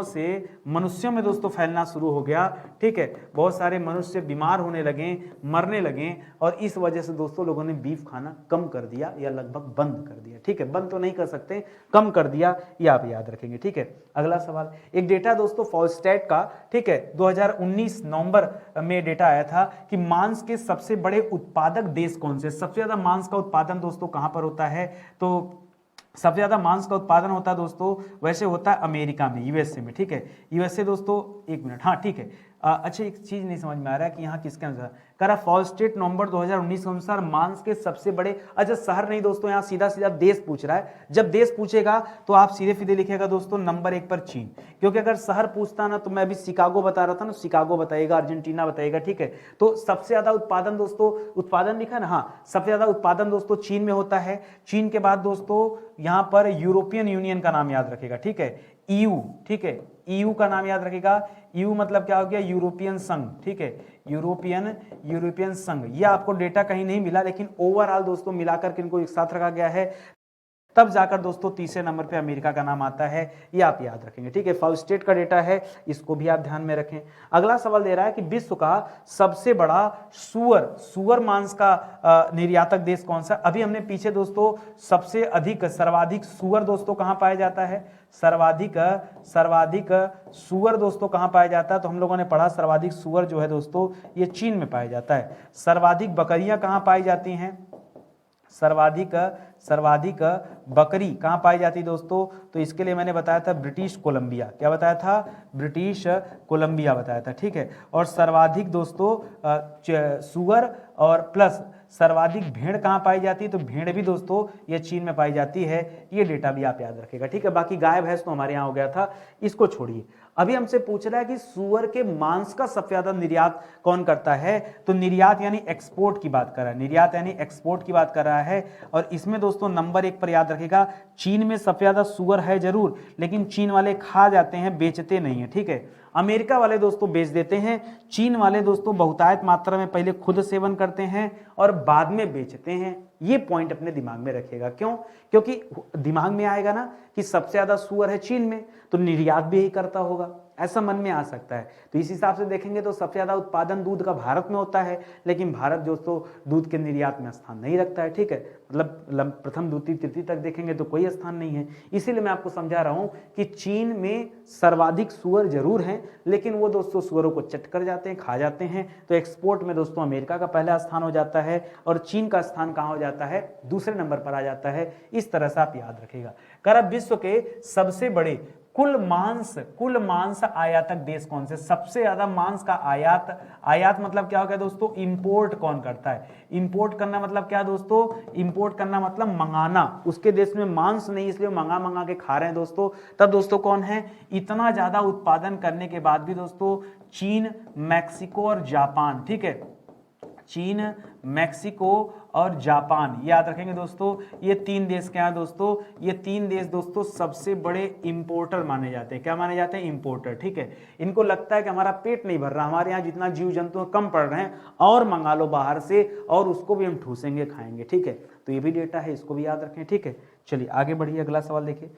से मनुष्यों में दोस्तों फैलना शुरू हो गया, ठीक है। बहुत सारे मनुष्य बीमार होने लगे, मरने लगे, और इस वजह से दोस्तों लोगों ने बीफ खाना कम कर दिया या लगभग बंद कर दिया, ठीक है। बंद तो नहीं कर सकते, कम कर दिया, ये आप याद रखेंगे, ठीक है। अगला सवाल, एक डेटा दोस्तों फॉलस्टैट का, ठीक है, 2019 नवंबर में डेटा आया था कि मांस के सबसे बड़े उत्पादक देश कौन से। सबसे ज्यादा मांस का उत्पादन दोस्तों कहां पर होता है, तो सबसे ज्यादा मांस का उत्पादन होता है दोस्तों, वैसे होता है अमेरिका में, यूएसए में, ठीक है। यूएसए दोस्तों, एक मिनट, हाँ ठीक है, अच्छा एक चीज नहीं समझ में आ रहा है कि यहाँ किसके अनुसार कह रहा फॉलस्टेट नवंबर 2019 के अनुसार मांस के सबसे बड़े, अच्छा शहर नहीं दोस्तों, यहाँ सीधा सीधा देश पूछ रहा है। जब देश पूछेगा तो आप सीधे सीधे लिखेगा दोस्तों नंबर 1 पर चीन, क्योंकि अगर शहर पूछता ना तो मैं अभी शिकागो बता रहा था ना, शिकागो बताएगा, अर्जेंटीना बताएगा, ठीक है। तो सबसे ज्यादा उत्पादन दोस्तों, उत्पादन लिखा ना, हाँ सबसे ज्यादा उत्पादन दोस्तों चीन में होता है। चीन के बाद दोस्तों यहाँ पर यूरोपियन यूनियन का नाम याद रखेगा, ठीक है, ईयू, ठीक है, ईयू का नाम याद रखेगा। ईयू मतलब क्या हो गया, यूरोपियन संघ, ठीक है, यूरोपियन संघ। ये आपको डेटा कहीं नहीं मिला, लेकिन ओवरऑल दोस्तों मिलाकर के इनको एक साथ रखा गया है, तब जाकर दोस्तों तीसरे नंबर पे अमेरिका का नाम आता है। ये आप याद रखेंगे, ठीक है। फॉलस्टेट का डेटा है, इसको भी आप ध्यान में रखें। अगला सवाल दे रहा है कि विश्व का सबसे बड़ा सुअर मांस का निर्यातक देश कौन सा। अभी हमने पीछे दोस्तों सबसे अधिक सर्वाधिक सुअर दोस्तों कहां पाया जाता है, सर्वाधिक सुअर दोस्तों कहां पाया जाता है, तो हम लोगों ने पढ़ा सर्वाधिक सुअर जो है दोस्तों ये चीन में पाया जाता है। सर्वाधिक बकरियां कहां पाई जाती हैं, सर्वाधिक बकरी कहां पाई जाती दोस्तों, तो इसके लिए मैंने बताया था ब्रिटिश कोलंबिया, क्या बताया था, ब्रिटिश कोलंबिया बताया था, ठीक है। और सर्वाधिक दोस्तों सुअर और प्लस सर्वाधिक भेड़ कहां पाई जाती है, तो भेड़ भी दोस्तों ये चीन में पाई जाती है। ये डेटा भी आप याद रखेगा, ठीक है। बाकी गाय भैंस तो हमारे यहाँ हो गया था, इसको छोड़िए। अभी हमसे पूछ रहा है कि सुअर के मांस का सबसे ज्यादा निर्यात कौन करता है, तो निर्यात यानी एक्सपोर्ट की बात कर रहा है, निर्यात यानी एक्सपोर्ट की बात कर रहा है। और इसमें दोस्तों नंबर 1 पर याद रखेगा, चीन में सबसे ज्यादा सुअर है जरूर, लेकिन चीन वाले खा जाते हैं, बेचते नहीं है, ठीक है। अमेरिका वाले दोस्तों बेच देते हैं, चीन वाले दोस्तों बहुतायत मात्रा में पहले खुद सेवन करते हैं और बाद में बेचते हैं। ये पॉइंट अपने दिमाग में रखिएगा, क्यों, क्योंकि दिमाग में आएगा ना कि सबसे ज्यादा सुअर है चीन में, तो निर्यात भी यही करता होगा, ऐसा मन में आ सकता है। तो इस हिसाब से देखेंगे तो सबसे ज्यादा उत्पादन दूध का भारत में होता है, लेकिन भारत दोस्तों दूध के निर्यात में स्थान नहीं रखता है, ठीक है। मतलब प्रथम द्वितीय तृतीय तक देखेंगे तो कोई स्थान नहीं है। इसीलिए मैं आपको समझा रहा हूं कि चीन में सर्वाधिक सुअर जरूर हैं, लेकिन वो दोस्तों सुअरों को चट कर जाते हैं, खा जाते हैं। तो एक्सपोर्ट में दोस्तों अमेरिका का पहला स्थान हो जाता है और चीन का स्थान कहां हो जाता है, दूसरे नंबर पर आ जाता है। इस तरह से आप याद रखिएगा। कर विश्व के सबसे बड़े कुल मांस आयातक देश कौन से, सबसे ज्यादा मांस का आयात मतलब क्या हो गया दोस्तों, इंपोर्ट कौन करता है। इंपोर्ट करना मतलब क्या दोस्तों, इंपोर्ट करना मतलब मंगाना, उसके देश में मांस नहीं इसलिए मंगा के खा रहे हैं दोस्तों। तब दोस्तों कौन है, इतना ज्यादा उत्पादन करने के बाद भी दोस्तों चीन, मैक्सिको और जापान, ठीक है, चीन, मैक्सिको और जापान, याद रखेंगे दोस्तों। ये 3 देश क्या है दोस्तों, ये 3 देश दोस्तों सबसे बड़े इंपोर्टर माने जाते हैं। क्या माने जाते हैं, इंपोर्टर, ठीक है। इनको लगता है कि हमारा पेट नहीं भर रहा, हमारे यहाँ जितना जीव जंतु कम पड़ रहे हैं और मंगा लो बाहर से, और उसको भी हम ठूसेंगे, खाएंगे, ठीक है। तो ये भी डेटा है, इसको भी याद रखें, ठीक है। चलिए आगे बढ़िए, अगला सवाल देखिए।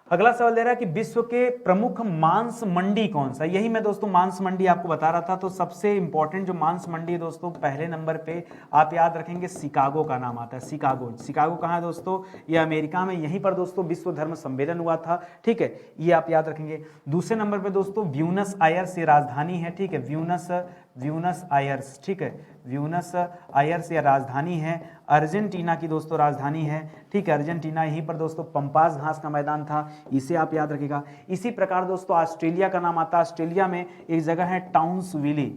अगला सवाल दे रहा है कि विश्व के प्रमुख मांस मंडी कौन सा। यही मैं दोस्तों मांस मंडी आपको बता रहा था। तो सबसे इंपॉर्टेंट जो मांस मंडी है दोस्तों, पहले नंबर पे आप याद रखेंगे शिकागो का नाम आता है। शिकागो कहाँ है दोस्तों, ये अमेरिका में, यहीं पर दोस्तों विश्व धर्म सम्मेलन हुआ था, ठीक है, ये आप याद रखेंगे। दूसरे नंबर पे दोस्तों ब्यूनस आयर्स ये राजधानी है, ठीक है, ब्यूनस आयर्स, ठीक है, ब्यूनस आयर्स ये राजधानी है। अर्जेंटीना की दोस्तों राजधानी है, ठीक है, अर्जेंटीना। यहीं पर दोस्तों पंपास घास का मैदान था, इसे आप याद रखिएगा। इसी प्रकार दोस्तों ऑस्ट्रेलिया का नाम आता है। ऑस्ट्रेलिया में एक जगह है टाउन्सविले,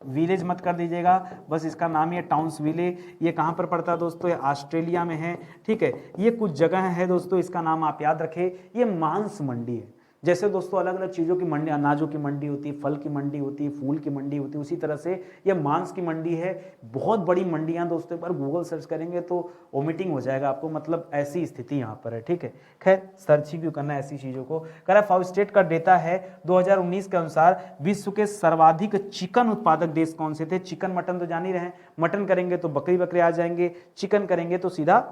विलेज मत कर दीजिएगा, बस इसका नाम ही है टाउन्सविले। ये कहाँ पर पड़ता है दोस्तों, ये ऑस्ट्रेलिया में है, ठीक है। ये कुछ जगह है दोस्तों, इसका नाम आप याद रखें। ये मांस मंडी है। जैसे दोस्तों अलग अलग चीज़ों की मंडी, अनाजों की मंडी होती है, फल की मंडी होती है, फूल की मंडी होती है, उसी तरह से ये मांस की मंडी है। बहुत बड़ी मंडियां दोस्तों, एक बार गूगल सर्च करेंगे तो वोमिटिंग हो जाएगा आपको, मतलब ऐसी स्थिति यहाँ पर है, ठीक है। खैर सर्च ही क्यों करना ऐसी चीज़ों को। कह रहा फाउस्टेट का डेटा है 2019 के अनुसार विश्व के सर्वाधिक चिकन उत्पादक देश कौन से थे। चिकन मटन तो जान ही रहे हैं, मटन करेंगे तो बकरी आ जाएंगे, चिकन करेंगे तो सीधा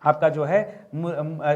आपका जो है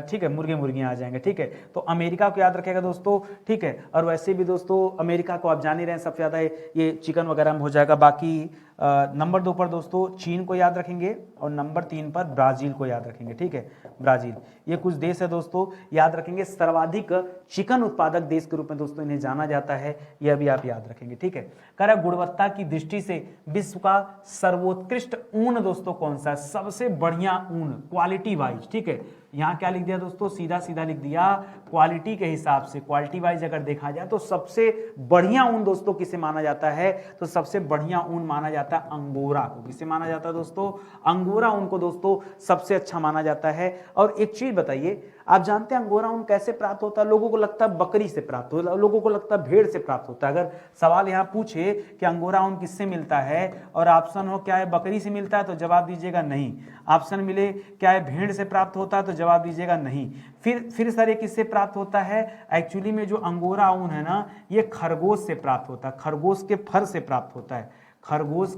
ठीक है मुर्गियां आ जाएंगे, ठीक है। तो अमेरिका को याद रखेगा दोस्तों, ठीक है। और वैसे भी दोस्तों अमेरिका को आप जान ही रहे हैं, सबसे ज़्यादा ये चिकन वगैरह में हो जाएगा। बाकी नंबर 2 पर दोस्तों चीन को याद रखेंगे और नंबर 3 पर ब्राज़ील को याद रखेंगे, ठीक है, ब्राज़ील। ये कुछ देश है दोस्तों, याद रखेंगे। सर्वाधिक चिकन उत्पादक देश के रूप में दोस्तों इन्हें जाना जाता है, यह भी आप याद रखेंगे, ठीक है। कह रहा गुणवत्ता की दृष्टि से विश्व का सर्वोत्कृष्ट ऊन दोस्तों कौन सा है, सबसे बढ़िया ऊन क्वालिटी वाइज, ठीक है, यहाँ क्या लिख दिया दोस्तों, सीधा सीधा लिख दिया क्वालिटी के हिसाब से, क्वालिटी वाइज अगर देखा जाए तो सबसे बढ़िया ऊन दोस्तों किसे माना जाता है, तो सबसे बढ़िया ऊन माना जाता है अंगोरा को। किसे माना जाता है दोस्तों, अंगोरा ऊन को दोस्तों सबसे अच्छा माना जाता है। और एक चीज बताइए, आप जानते हैं अंगोरा ऊन कैसे प्राप्त होता है? लोगों को लगता है बकरी से प्राप्त होता है, लोगों को लगता है भेड़ से प्राप्त होता है। अगर सवाल यहाँ पूछे कि अंगोरा ऊन किससे मिलता है और ऑप्शन हो क्या है बकरी से मिलता है, तो जवाब दीजिएगा नहीं। ऑप्शन मिले क्या है भेड़ से प्राप्त होता है, तो जवाब दीजिएगा नहीं। फिर सर ये किससे प्राप्त होता है? एक्चुअली में जो अंगोरा ऊन है ना, ये खरगोश से प्राप्त होता है, खरगोश के फर से प्राप्त होता है, खरगोश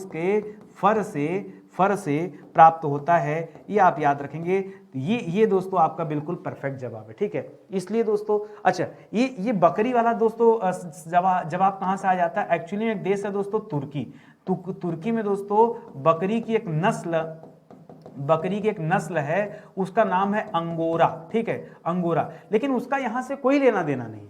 के फर से प्राप्त होता है। ये आप याद रखेंगे। ये दोस्तों आपका बिल्कुल परफेक्ट जवाब है, ठीक है। इसलिए दोस्तों अच्छा, ये बकरी वाला दोस्तों जवाब कहाँ से आ जाता है? एक्चुअली एक देश है दोस्तों तुर्की। तुर्की में दोस्तों बकरी की एक नस्ल है, उसका नाम है अंगोरा, ठीक है, अंगोरा। लेकिन उसका यहां से कोई लेना देना नहीं,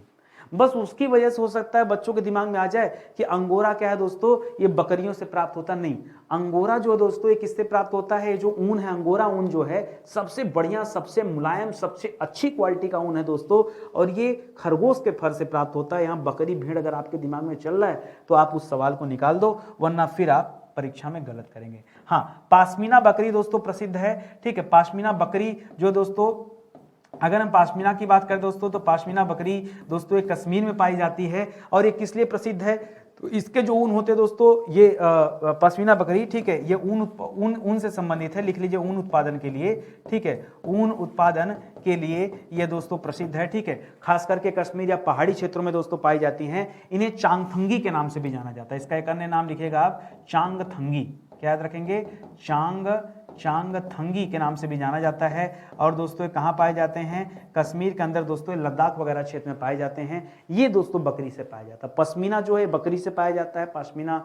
बस उसकी वजह से हो सकता है बच्चों के दिमाग में आ जाए कि अंगोरा क्या है दोस्तों, ये बकरियों से प्राप्त होता नहीं। अंगोरा जो दोस्तों ये किससे प्राप्त होता है? जो ऊन है अंगोरा ऊन जो है सबसे बढ़िया, सबसे मुलायम, सबसे अच्छी क्वालिटी का ऊन है दोस्तों, और ये खरगोश के फर से प्राप्त होता है। यहाँ बकरी भेड़ अगर आपके दिमाग में चल रहा है तो आप उस सवाल को निकाल दो, वरना फिर आप परीक्षा में गलत करेंगे। हाँ, पाशमीना बकरी दोस्तों प्रसिद्ध है, ठीक है। पाशमीना बकरी जो दोस्तों, अगर हम पाशमीना की बात करें दोस्तों, तो पाशमीना बकरी दोस्तों एक कश्मीर में पाई जाती है। और ये किस लिए प्रसिद्ध है? तो इसके जो ऊन होते हैं दोस्तों, ये पश्मीना बकरी, ठीक है, ये ऊन से संबंधित है। लिख लीजिए ऊन उत्पादन के लिए, ठीक है, ऊन उत्पादन के लिए ये दोस्तों प्रसिद्ध है, ठीक है। खास करके कश्मीर या पहाड़ी क्षेत्रों में दोस्तों पाई जाती हैं। इन्हें चांगथंगी के नाम से भी जाना जाता है। इसका एक अन्य नाम लिखिएगा आप, चांगथंगी। क्या याद रखेंगे? चांगथंगी के नाम से भी जाना जाता है। और दोस्तों कहाँ पाए जाते हैं? कश्मीर के अंदर दोस्तों, लद्दाख वगैरह क्षेत्र में पाए जाते हैं। ये दोस्तों बकरी से पाया जाता है। पश्मीना जो है बकरी से पाया जाता है। पश्मीना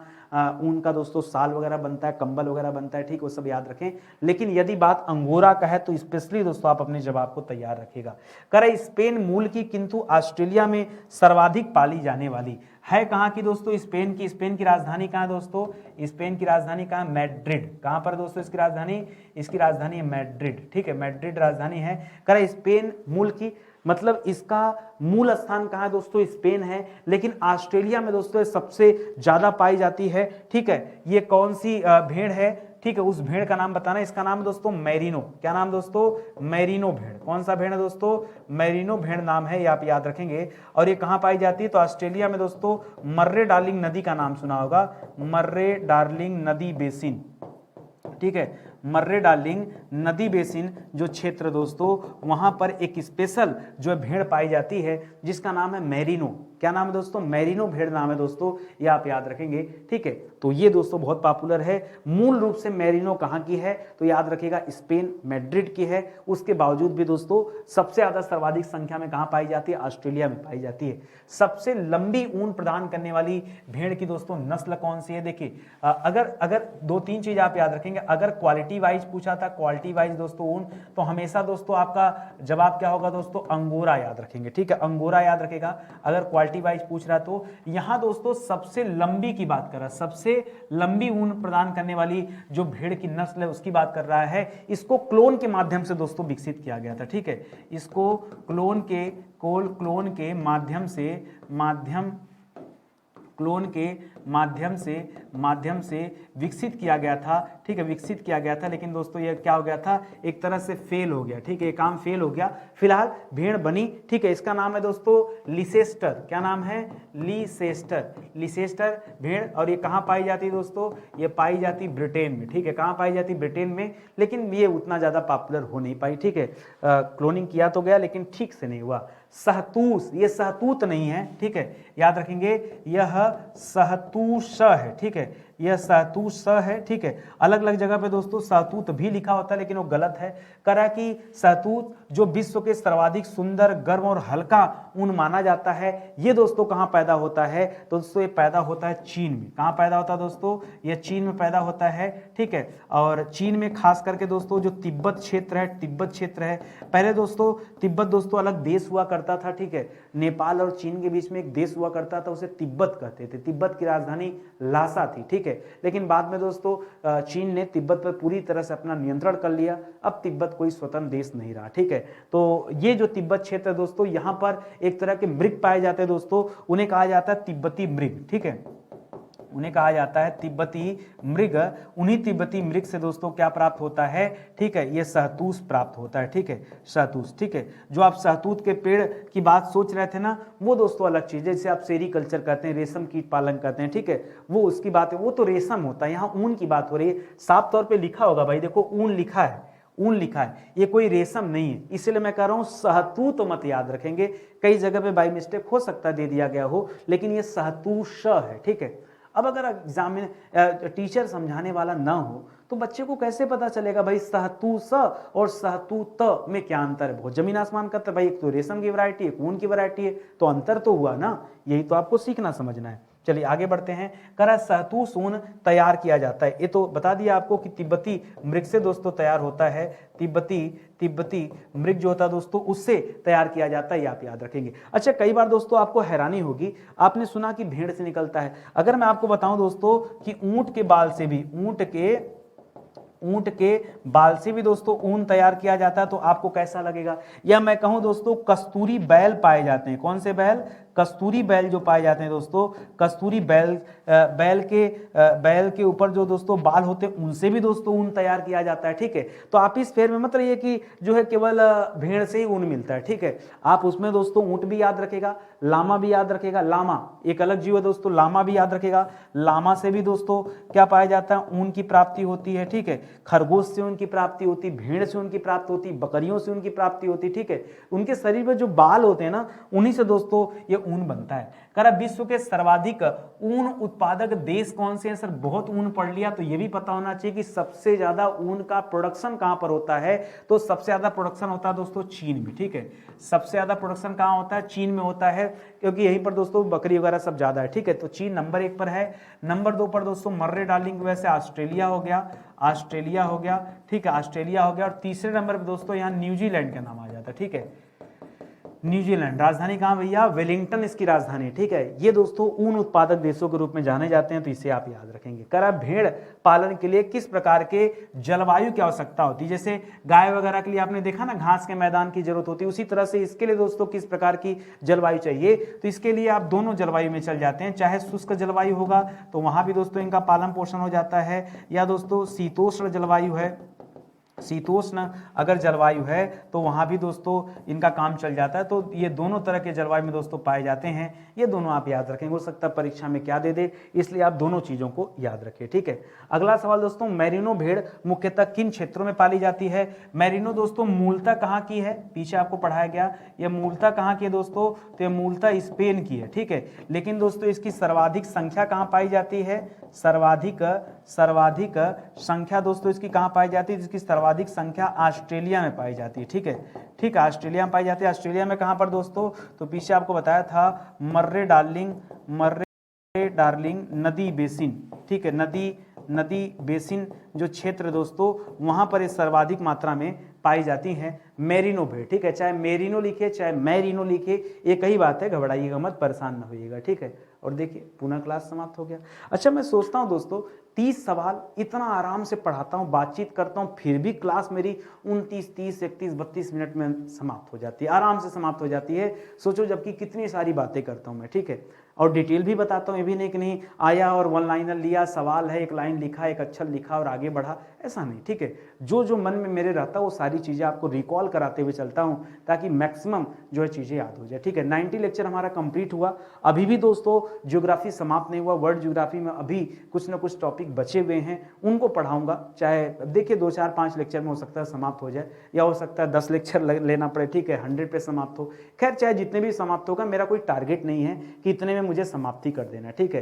ऊन का दोस्तों साल वगैरह बनता है, कंबल वगैरह बनता है, ठीक, वो सब याद रखें। लेकिन यदि बात अंगोरा का है तो स्पेशली दोस्तों आप अपने जवाब को तैयार रखिएगा। करे स्पेन मूल की किंतु ऑस्ट्रेलिया में सर्वाधिक पाली जाने वाली है कहाँ की दोस्तों? स्पेन की। स्पेन की राजधानी कहाँ है दोस्तों? स्पेन की राजधानी कहाँ? मैड्रिड। कहाँ पर दोस्तों इसकी राजधानी? इसकी राजधानी है मैड्रिड, ठीक है, मैड्रिड राजधानी है। कह स्पेन मूल की, मतलब इसका मूल स्थान कहाँ है दोस्तों? स्पेन है। लेकिन ऑस्ट्रेलिया में दोस्तों सबसे ज्यादा पाई जाती है, ठीक है। ये कौन सी भेड़ है? ठीक है, उस भेड़ का नाम बताना। इसका नाम दोस्तों मैरिनो। क्या नाम दोस्तों? मैरिनो भेड़। कौन सा भेड़ है दोस्तों? मैरिनो भेड़ नाम है, ये आप याद रखेंगे। और ये कहाँ पाई जाती है? तो ऑस्ट्रेलिया में दोस्तों मर्रे डार्लिंग नदी का नाम सुना होगा, मर्रे डार्लिंग नदी बेसिन, ठीक है। मर्रे डार्लिंग नदी बेसिन जो क्षेत्र दोस्तों, वहां पर एक स्पेशल जो है भेड़ पाई जाती है जिसका नाम है मैरिनो। क्या नाम है दोस्तों? मैरिनो भेड़ नाम है दोस्तों, ये आप याद रखेंगे, ठीक है। तो ये दोस्तों बहुत पॉपुलर है। मूल रूप से मैरिनो कहाँ की है? तो याद रखिएगा स्पेन मैड्रिड की है। उसके बावजूद भी दोस्तों सबसे ज्यादा सर्वाधिक संख्या में कहाँ पाई जाती है? ऑस्ट्रेलिया में पाई जाती है। सबसे लंबी ऊन प्रदान करने वाली भेड़ की दोस्तों नस्ल कौन सी है? देखिए, अगर दो तीन चीज आप याद रखेंगे। अगर क्वालिटी वाइज पूछा था, क्वालिटी वाइज दोस्तों ऊन, तो हमेशा दोस्तों आपका जवाब क्या होगा दोस्तों? अंगोरा याद रखेंगे, ठीक है, अंगोरा याद रखेगा अगर क्वालिटी वाइज पूछ रहा। तो यहां दोस्तों सबसे लंबी की बात कर रहा है, सबसे लंबी ऊन प्रदान करने वाली जो भेड़ की नस्ल है उसकी बात कर रहा है। इसको क्लोन के माध्यम से दोस्तों विकसित किया गया था, ठीक है। इसको क्लोन के माध्यम से विकसित किया गया था, ठीक है, विकसित किया गया था। लेकिन दोस्तों ये क्या हो गया था? एक तरह से फेल हो गया, ठीक है, ये काम फेल हो गया। फिलहाल भेड़ बनी, ठीक है, इसका नाम है दोस्तों लिसेस्टर। क्या नाम है? लिसेस्टर भेड़। और ये कहाँ पाई जाती है दोस्तों? ये पाई जाती ब्रिटेन में, ठीक है। कहाँ पाई जाती? ब्रिटेन में। लेकिन ये उतना ज्यादा पॉपुलर हो नहीं पाई, ठीक है। क्लोनिंग किया तो गया लेकिन ठीक से नहीं हुआ। सहतूस, ये सहतूत नहीं है, ठीक है, याद रखेंगे, यह सहतूस है, ठीक है, यह सहतूस है, ठीक है। अलग अलग जगह पे दोस्तों सहतूत भी लिखा होता है लेकिन वो गलत है। करा कि सहतूत जो विश्व के सर्वाधिक सुंदर, गर्म और हल्का ऊन माना जाता है, ये दोस्तों कहाँ पैदा होता है? तो दोस्तों ये पैदा होता है चीन में। कहाँ पैदा होता है दोस्तों? ये चीन में पैदा होता है, ठीक है। और चीन में खास करके दोस्तों जो तिब्बत क्षेत्र है, पहले दोस्तों तिब्बत दोस्तों अलग देश हुआ करता था, ठीक है। नेपाल और चीन के बीच में एक देश हुआ करता था, उसे तिब्बत कहते थे। तिब्बत की राजधानी लासा थी, ठीक है। है। लेकिन बाद में दोस्तों चीन ने तिब्बत पर पूरी तरह से अपना नियंत्रण कर लिया। अब तिब्बत कोई स्वतंत्र देश नहीं रहा, ठीक है। तो ये जो तिब्बत क्षेत्र है दोस्तों, यहाँ पर एक तरह के मृग पाए जाते हैं दोस्तों, उन्हें कहा जाता है तिब्बती मृग, ठीक है, उन्हें कहा जाता है तिब्बती मृग। उन्हीं तिब्बती मृग से दोस्तों क्या प्राप्त होता है, ठीक है, ये शहतूश प्राप्त होता है, ठीक है, शहतूश, ठीक है। जो आप शहतूत के पेड़ की बात सोच रहे थे ना, वो दोस्तों अलग चीज है। जैसे आप सेरीकल्चर करते हैं, रेशम कीट पालन करते हैं, ठीक है, वो उसकी बात है, वो तो रेशम होता है। यहाँ ऊन की बात हो रही है, साफ तौर पर लिखा होगा भाई, देखो ऊन लिखा है, ऊन लिखा है, ये कोई रेशम नहीं है। इसलिए मैं कह रहा हूं शहतूत तो मत याद रखेंगे, कई जगह पे बाई मिस्टेक हो सकता है दे दिया गया हो, लेकिन ये शहतूश है, ठीक है। अब अगर एग्जाम में टीचर समझाने वाला ना हो तो बच्चे को कैसे पता चलेगा भाई शहतूश और शहतूत में क्या अंतर है? बहुत जमीन आसमान का अंतर भाई, एक तो रेशम की वैरायटी है, ऊन की वैरायटी है, तो अंतर तो हुआ ना, यही तो आपको सीखना समझना है। चलिए आगे बढ़ते हैं। करा शहतूश ऊन तैयार किया जाता है, ये तो बता दिया आपको कि तिब्बती मृग से दोस्तों तैयार होता है, तिब्बती मृग जो होता है दोस्तों उससे तैयार किया जाता है, ये आप याद रखेंगे। अच्छा, कई बार दोस्तों आपको हैरानी होगी, आपने सुना कि भेड़ से निकलता है। अगर मैं आपको बताऊं दोस्तों कि ऊंट के बाल से भी, ऊंट के बाल से भी दोस्तों ऊन तैयार किया जाता है, तो आपको कैसा लगेगा? या मैं कहूं दोस्तों कस्तूरी बैल पाए जाते हैं। कौन से बैल? कस्तूरी बैल जो पाए जाते हैं दोस्तों, कस्तूरी बैल के ऊपर जो दोस्तों बाल होते हैं उनसे भी दोस्तों ऊन तैयार किया जाता है, ठीक है। तो आप इस फेर में मत रहिए कि जो है केवल भेड़ से ही ऊन मिलता है, ठीक है। आप उसमें दोस्तों ऊंट भी याद रखेगा, लामा भी याद रखेगा, लामा एक अलग जीव है दोस्तों, लामा भी याद रखेगा। लामा से भी दोस्तों क्या पाया जाता है? ऊन की प्राप्ति होती है, ठीक है। खरगोश से उनकी प्राप्ति होती, भेड़ से उनकी प्राप्ति होती, बकरियों से उनकी प्राप्ति होती, ठीक है। उनके शरीर में जो बाल होते हैं ना, उन्हीं से दोस्तों ये ऊन बनता है। करा विश्व के सर्वाधिक ऊन उत्पादक देश कौन से हैं? सर बहुत ऊन पढ़ लिया तो ये भी पता होना चाहिए कि सबसे ज्यादा ऊन का प्रोडक्शन कहां पर होता है, तो सबसे ज्यादा प्रोडक्शन होता है दोस्तों चीन में, ठीक है। सबसे ज्यादा प्रोडक्शन कहां होता है? चीन में होता है, क्योंकि यहीं पर दोस्तों बकरी वगैरह सब ज्यादा है, ठीक है। तो चीन नंबर 1 पर है। नंबर 2 पर दोस्तों मर्रे डार्लिंग की वजह से ऑस्ट्रेलिया हो गया, ठीक है, ऑस्ट्रेलिया हो गया। और तीसरे नंबर पर दोस्तों यहाँ न्यूजीलैंड का नाम आ जाता है, ठीक है। न्यूजीलैंड, राजधानी कहाँ भैया? वेलिंगटन इसकी राजधानी, ठीक है। ये दोस्तों ऊन उत्पादक देशों के रूप में जाने जाते हैं, तो इसे आप याद रखेंगे। करा भेड़ पालन के लिए किस प्रकार के जलवायु की आवश्यकता होती है? जैसे गाय वगैरह के लिए आपने देखा ना घास के मैदान की जरूरत होती है, उसी तरह से इसके लिए दोस्तों किस प्रकार की जलवायु चाहिए? तो इसके लिए आप दोनों जलवायु में चल जाते हैं, चाहे शुष्क जलवायु होगा तो वहां भी दोस्तों इनका पालन पोषण हो जाता है, या दोस्तों शीतोष्ण जलवायु है, शीतोष्ण अगर जलवायु है तो वहां भी दोस्तों इनका काम चल जाता है। तो ये दोनों तरह के जलवायु में दोस्तों पाए जाते हैं, ये दोनों आप याद रखेंगे। हो सकता है परीक्षा में क्या दे दे, इसलिए आप दोनों चीजों को याद रखें, ठीक है। अगला सवाल दोस्तों, मैरिनो भेड़ मुख्यतः किन क्षेत्रों में पाली जाती है? मैरिनो दोस्तों मूलतः कहाँ की है? पीछे आपको पढ़ाया गया, ये मूलतः कहाँ की है दोस्तों? तो ये मूलतः स्पेन की है, ठीक है। लेकिन दोस्तों इसकी सर्वाधिक संख्या कहाँ पाई जाती है? सर्वाधिक संख्या दोस्तों इसकी कहां पाई जाती है? जिसकी सर्वाधिक संख्या ऑस्ट्रेलिया में पाई जाती है, ठीक है, ठीक है, ऑस्ट्रेलिया में पाई जाती है। ऑस्ट्रेलिया में कहां पर दोस्तों? तो पीछे आपको बताया था मर्रे डार्लिंग नदी बेसिन, ठीक है, नदी बेसिन जो क्षेत्र दोस्तों वहां पर इस सर्वाधिक मात्रा में पाई जाती हैं मेरिनो भेड़, ठीक है। चाहे मेरिनो लिखे चाहे मैरिनो लिखे, एक ही बात है, घबराइएगा मत, परेशान न होइएगा, ठीक है। और देखिए पुनः क्लास समाप्त हो गया। अच्छा, मैं सोचता हूं दोस्तों 30 सवाल इतना आराम से पढ़ाता हूं, बातचीत करता हूं, फिर भी क्लास मेरी 29, 30, 31, 32 मिनट में समाप्त हो जाती है, आराम से समाप्त हो जाती है। सोचो जबकि कितनी सारी बातें करता हूं मैं, ठीक है। और डिटेल भी बताता हूं, ये भी नहीं कि नहीं आया और वन लाइनर लिया, सवाल है, एक लाइन लिखा, एक अक्षर लिखा और आगे बढ़ा, ऐसा नहीं, ठीक है। जो मन में मेरे रहता है वो सारी चीजें आपको रिकॉल कराते हुए चलता हूं, ताकि मैक्सिमम जो है चीजें याद हो जाए, ठीक है। 90 लेक्चर हमारा कंप्लीट हुआ। अभी भी दोस्तों ज्योग्राफी समाप्त नहीं हुआ, वर्ल्ड ज्योग्राफी में अभी कुछ ना कुछ टॉपिक बचे हुए हैं, उनको पढ़ाऊंगा। चाहे देखिए 2, 4, 5 लेक्चर में हो सकता है समाप्त हो जाए, या हो सकता है 10 लेक्चर लेना पड़े, ठीक है, 100 पे समाप्त हो। खैर चाहे जितने भी समाप्त होगा, मेरा कोई टारगेट नहीं है कि इतने में मुझे समाप्ति कर देना, ठीक है।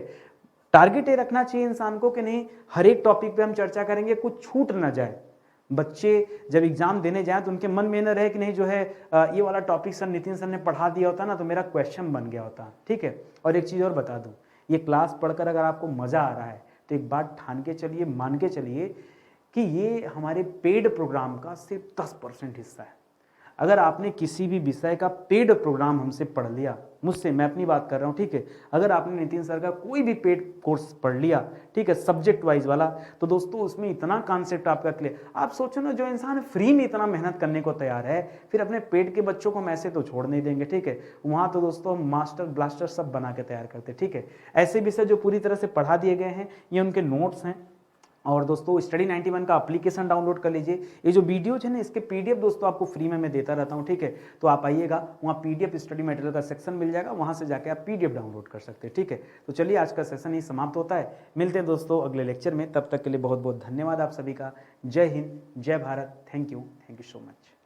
टारगेट ये रखना चाहिए इंसान को कि नहीं हर एक टॉपिक पे हम चर्चा करेंगे, कुछ छूट ना जाए। बच्चे जब एग्जाम देने जाएं तो उनके मन में न रहे कि नहीं जो है ये वाला टॉपिक सर नितिन सर ने पढ़ा दिया होता ना तो मेरा क्वेश्चन बन गया होता, ठीक है। और एक चीज़ और बता दूं, ये क्लास पढ़कर अगर आपको मज़ा आ रहा है तो एक बात ठान के चलिए, मान के चलिए कि ये हमारे पेड प्रोग्राम का सिर्फ 10% हिस्सा है। अगर आपने किसी भी विषय का पेड प्रोग्राम हमसे पढ़ लिया, मुझसे, मैं अपनी बात कर रहा हूँ, ठीक है, अगर आपने नितिन सर का कोई भी पेड कोर्स पढ़ लिया, ठीक है, सब्जेक्ट वाइज वाला, तो दोस्तों उसमें इतना कॉन्सेप्ट आपका क्लियर। आप सोचो ना, जो इंसान फ्री में इतना मेहनत करने को तैयार है, फिर अपने पेड के बच्चों को हम ऐसे तो छोड़ नहीं देंगे, ठीक है। वहाँ तो दोस्तों हम मास्टर ब्लास्टर सब बना के तैयार करते, ठीक है। ऐसे विषय जो पूरी तरह से पढ़ा दिए गए हैं, ये उनके नोट्स हैं। और दोस्तों स्टडी 91 का एप्लीकेशन डाउनलोड कर लीजिए। ये जो वीडियोज है ना, इसके पीडीएफ दोस्तों आपको फ्री में मैं देता रहता हूँ, ठीक है। तो आप आइएगा, वहाँ पीडीएफ स्टडी मटेरियल का सेक्शन मिल जाएगा, वहाँ से जाके आप पीडीएफ डाउनलोड कर सकते हैं, ठीक है। तो चलिए आज का सेशन ही समाप्त होता है। मिलते हैं दोस्तों अगले लेक्चर में, तब तक के लिए बहुत बहुत धन्यवाद आप सभी का। जय हिंद, जय Bharat, thank you so much.